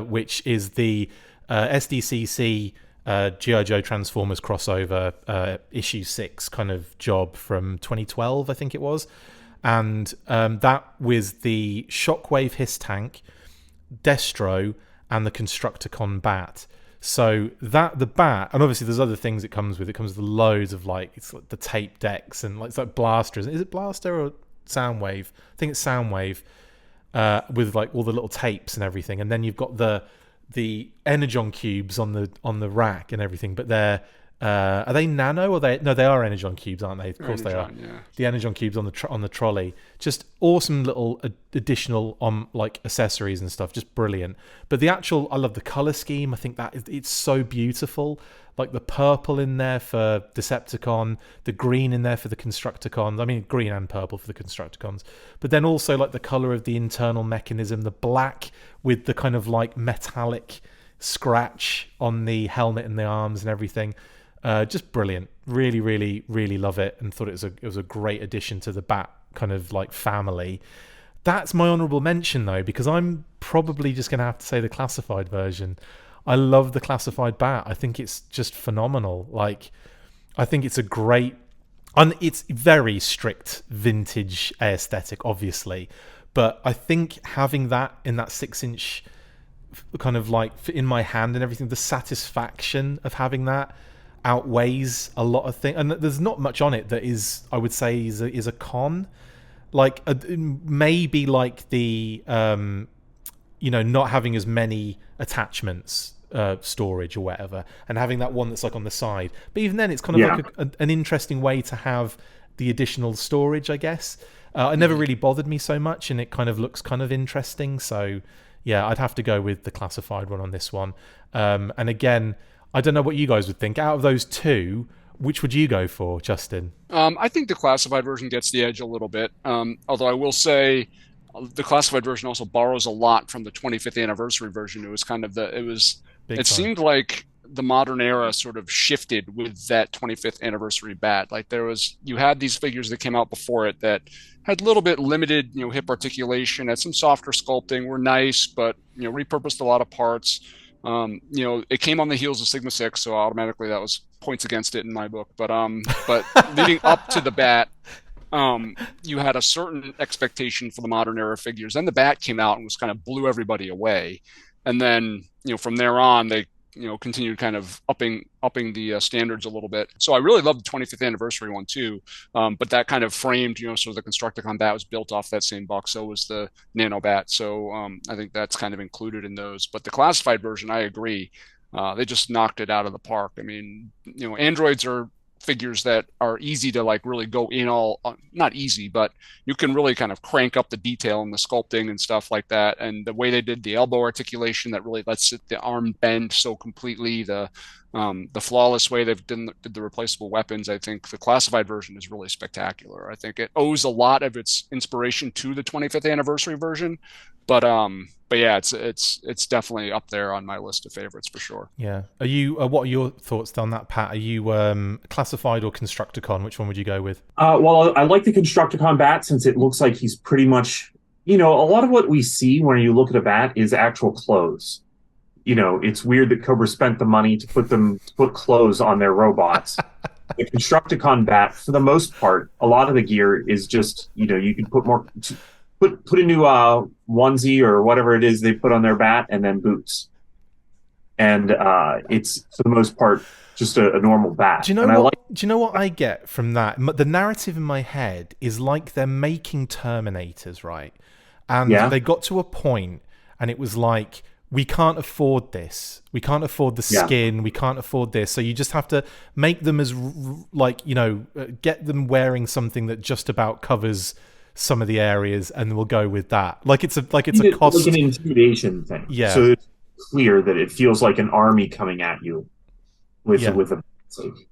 which is the SDCC G.I. Joe Transformers crossover issue 6 kind of job from 2012, I think it was. And that was the Shockwave Hiss Tank, Destro, and the Constructicon Bat. So the bat, and obviously there's other things it comes with. It comes with loads of it's like the tape decks and it's like Blaster. Is it Blaster or Soundwave? I think it's Soundwave. With like all the little tapes and everything, and then you've got the Energon cubes on the rack and everything. But they're are they nano or they are Energon cubes, aren't they? Of course they are. Yeah. The Energon cubes on the trolley, just awesome little additional like accessories and stuff, just brilliant. But I love the color scheme. I think it's so beautiful. Like the purple in there for Decepticon, the green in there for the Constructicons. I mean, green and purple for the Constructicons. But then also like the color of the internal mechanism, the black with the kind of like metallic scratch on the helmet and the arms and everything. Just brilliant. Really, really, really love it, and thought it was a great addition to the Bat kind of like family. That's my honorable mention though, because I'm probably just going to have to say the classified version. I love the classified Bat. I think it's just phenomenal. Like, I think it's a great, and it's very strict vintage aesthetic, obviously, but I think having that in that 6-inch kind of like in my hand and everything, the satisfaction of having that outweighs a lot of things. And there's not much on it that is, I would say, is a con. Like maybe like the not having as many attachments, storage or whatever, and having that one that's like on the side. But even then, it's kind of like an interesting way to have the additional storage, I guess. It never really bothered me so much, and it kind of looks kind of interesting. So yeah, I'd have to go with the classified one on this one. And again, I don't know what you guys would think. Out of those two, which would you go for, Justin? I think the classified version gets the edge a little bit. Although I will say the classified version also borrows a lot from the 25th anniversary version. It was kind of it seemed like the modern era sort of shifted with that 25th anniversary Bat. Like you had these figures that came out before it that had a little bit limited, hip articulation, had some softer sculpting, were nice, but, repurposed a lot of parts. It came on the heels of Sigma 6, so automatically that was points against it in my book. But leading up to the Bat, you had a certain expectation for the modern era figures. Then the Bat came out and was kind of blew everybody away. And then, from there on, they, continued kind of upping the standards a little bit. So I really love the 25th anniversary one too. But that kind of framed, sort of the Constructicon Bat was built off that same box. So was the Nano Bat. So I think that's kind of included in those. But the classified version, I agree. They just knocked it out of the park. I mean, androids are figures that are easy to like really go in all, not easy, but you can really kind of crank up the detail and the sculpting and stuff like that. And the way they did the elbow articulation that really lets the arm bend so completely, the flawless way they've did the replaceable weapons, I think the classified version is really spectacular. I think it owes a lot of its inspiration to the 25th anniversary version, but yeah, it's definitely up there on my list of favorites for sure. Yeah. Are you? What are your thoughts on that, Pat? Are you classified or Constructicon? Which one would you go with? Well, I like the Constructicon bat since it looks like he's pretty much, a lot of what we see when you look at a bat is actual clothes. It's weird that Cobra spent the money to put clothes on their robots. The Constructicon bat, for the most part, a lot of the gear is just, you can put a new onesie or whatever it is they put on their bat, and then boots. And it's, for the most part, just a normal bat. Do you know what I get from that? The narrative in my head is like they're making Terminators, right? And they got to a point, and it was like, we can't afford this. We can't afford the skin. We can't afford this. So you just have to make them as, get them wearing something that just about covers some of the areas, and we'll go with that. Like it's a cost, like an intimidation thing. Yeah. So it's clear that it feels like an army coming at you with a.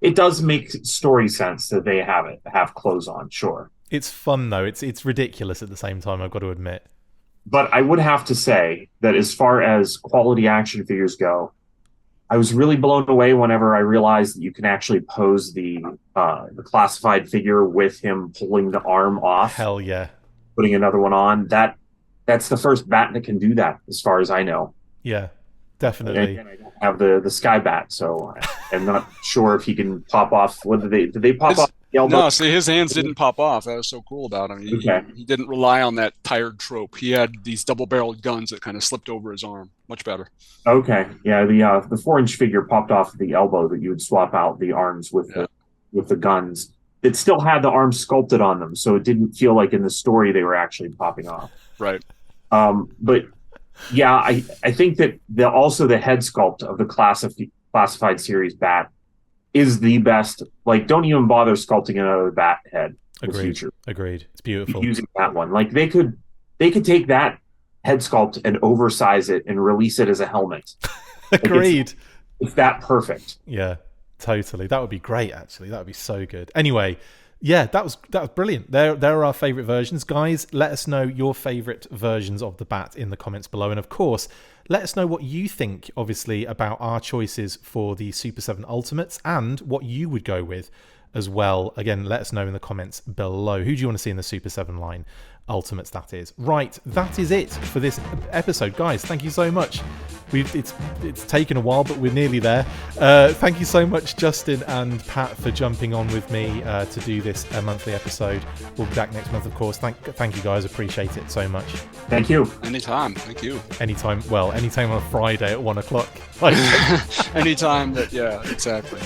It does make story sense that they have clothes on. Sure. It's fun though. It's ridiculous at the same time, I've got to admit. But I would have to say that as far as quality action figures go, I was really blown away whenever I realized that you can actually pose the classified figure with him pulling the arm off. Hell yeah. Putting another one on. That's the first bat that can do that, as far as I know. Yeah, definitely. And I don't have the Sky Bat, so I'm not sure if he can pop off. Did they pop off? No, see, his hands didn't pop off. That was so cool about him. He didn't rely on that tired trope. He had these double-barreled guns that kind of slipped over his arm. Much better. Okay, yeah, the 4-inch figure popped off the elbow that you would swap out the arms with the guns. It still had the arms sculpted on them, so it didn't feel like in the story they were actually popping off. Right. But yeah, I think that also the head sculpt of the classified series bat is the best. Like, don't even bother sculpting another bat head. Agreed. It's beautiful. Using that one, like they could take that head sculpt and oversize it and release it as a helmet. Agreed. Like it's that perfect. Yeah, totally. That would be great. Actually, that would be so good. Anyway, yeah, that was brilliant. There are our favorite versions, guys. Let us know your favorite versions of the bat in the comments below, and of course, let us know what you think, obviously, about our choices for the Super 7 Ultimates and what you would go with as well. Again, let us know in the comments below. Who do you want to see in the Super 7 line? Ultimates, that is. Right, that is it for this episode. Guys, thank you so much. It's taken a while, but we're nearly there. Thank you so much, Justin and Pat, for jumping on with me to do this monthly episode. We'll be back next month, of course. Thank you, guys. Appreciate it so much. Thank you. Anytime. Thank you. Anytime on a Friday at 1 o'clock. Anytime that, yeah, exactly.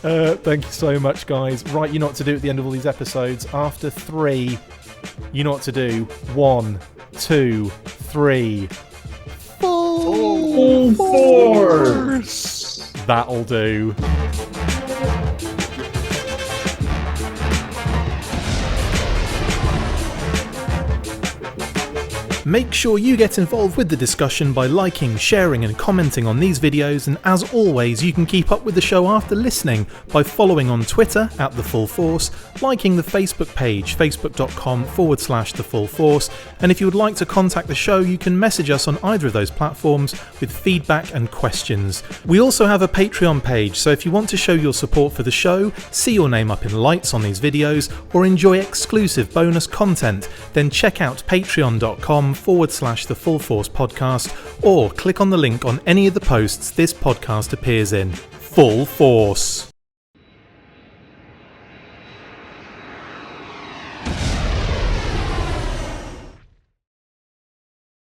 Yeah. Thank you so much, guys. Right, you know what to do at the end of all these episodes. After 3, you know what to do. 1, 2, 3. Full force! That'll do. Make sure you get involved with the discussion by liking, sharing and commenting on these videos, and as always you can keep up with the show after listening by following on Twitter @TheFullForce, liking the Facebook page facebook.com/TheFullForce, and if you would like to contact the show you can message us on either of those platforms with feedback and questions. We also have a Patreon page, so if you want to show your support for the show, see your name up in lights on these videos, or enjoy exclusive bonus content, then check out patreon.com/TheFullForce podcast, or click on the link on any of the posts this podcast appears in. Full Force!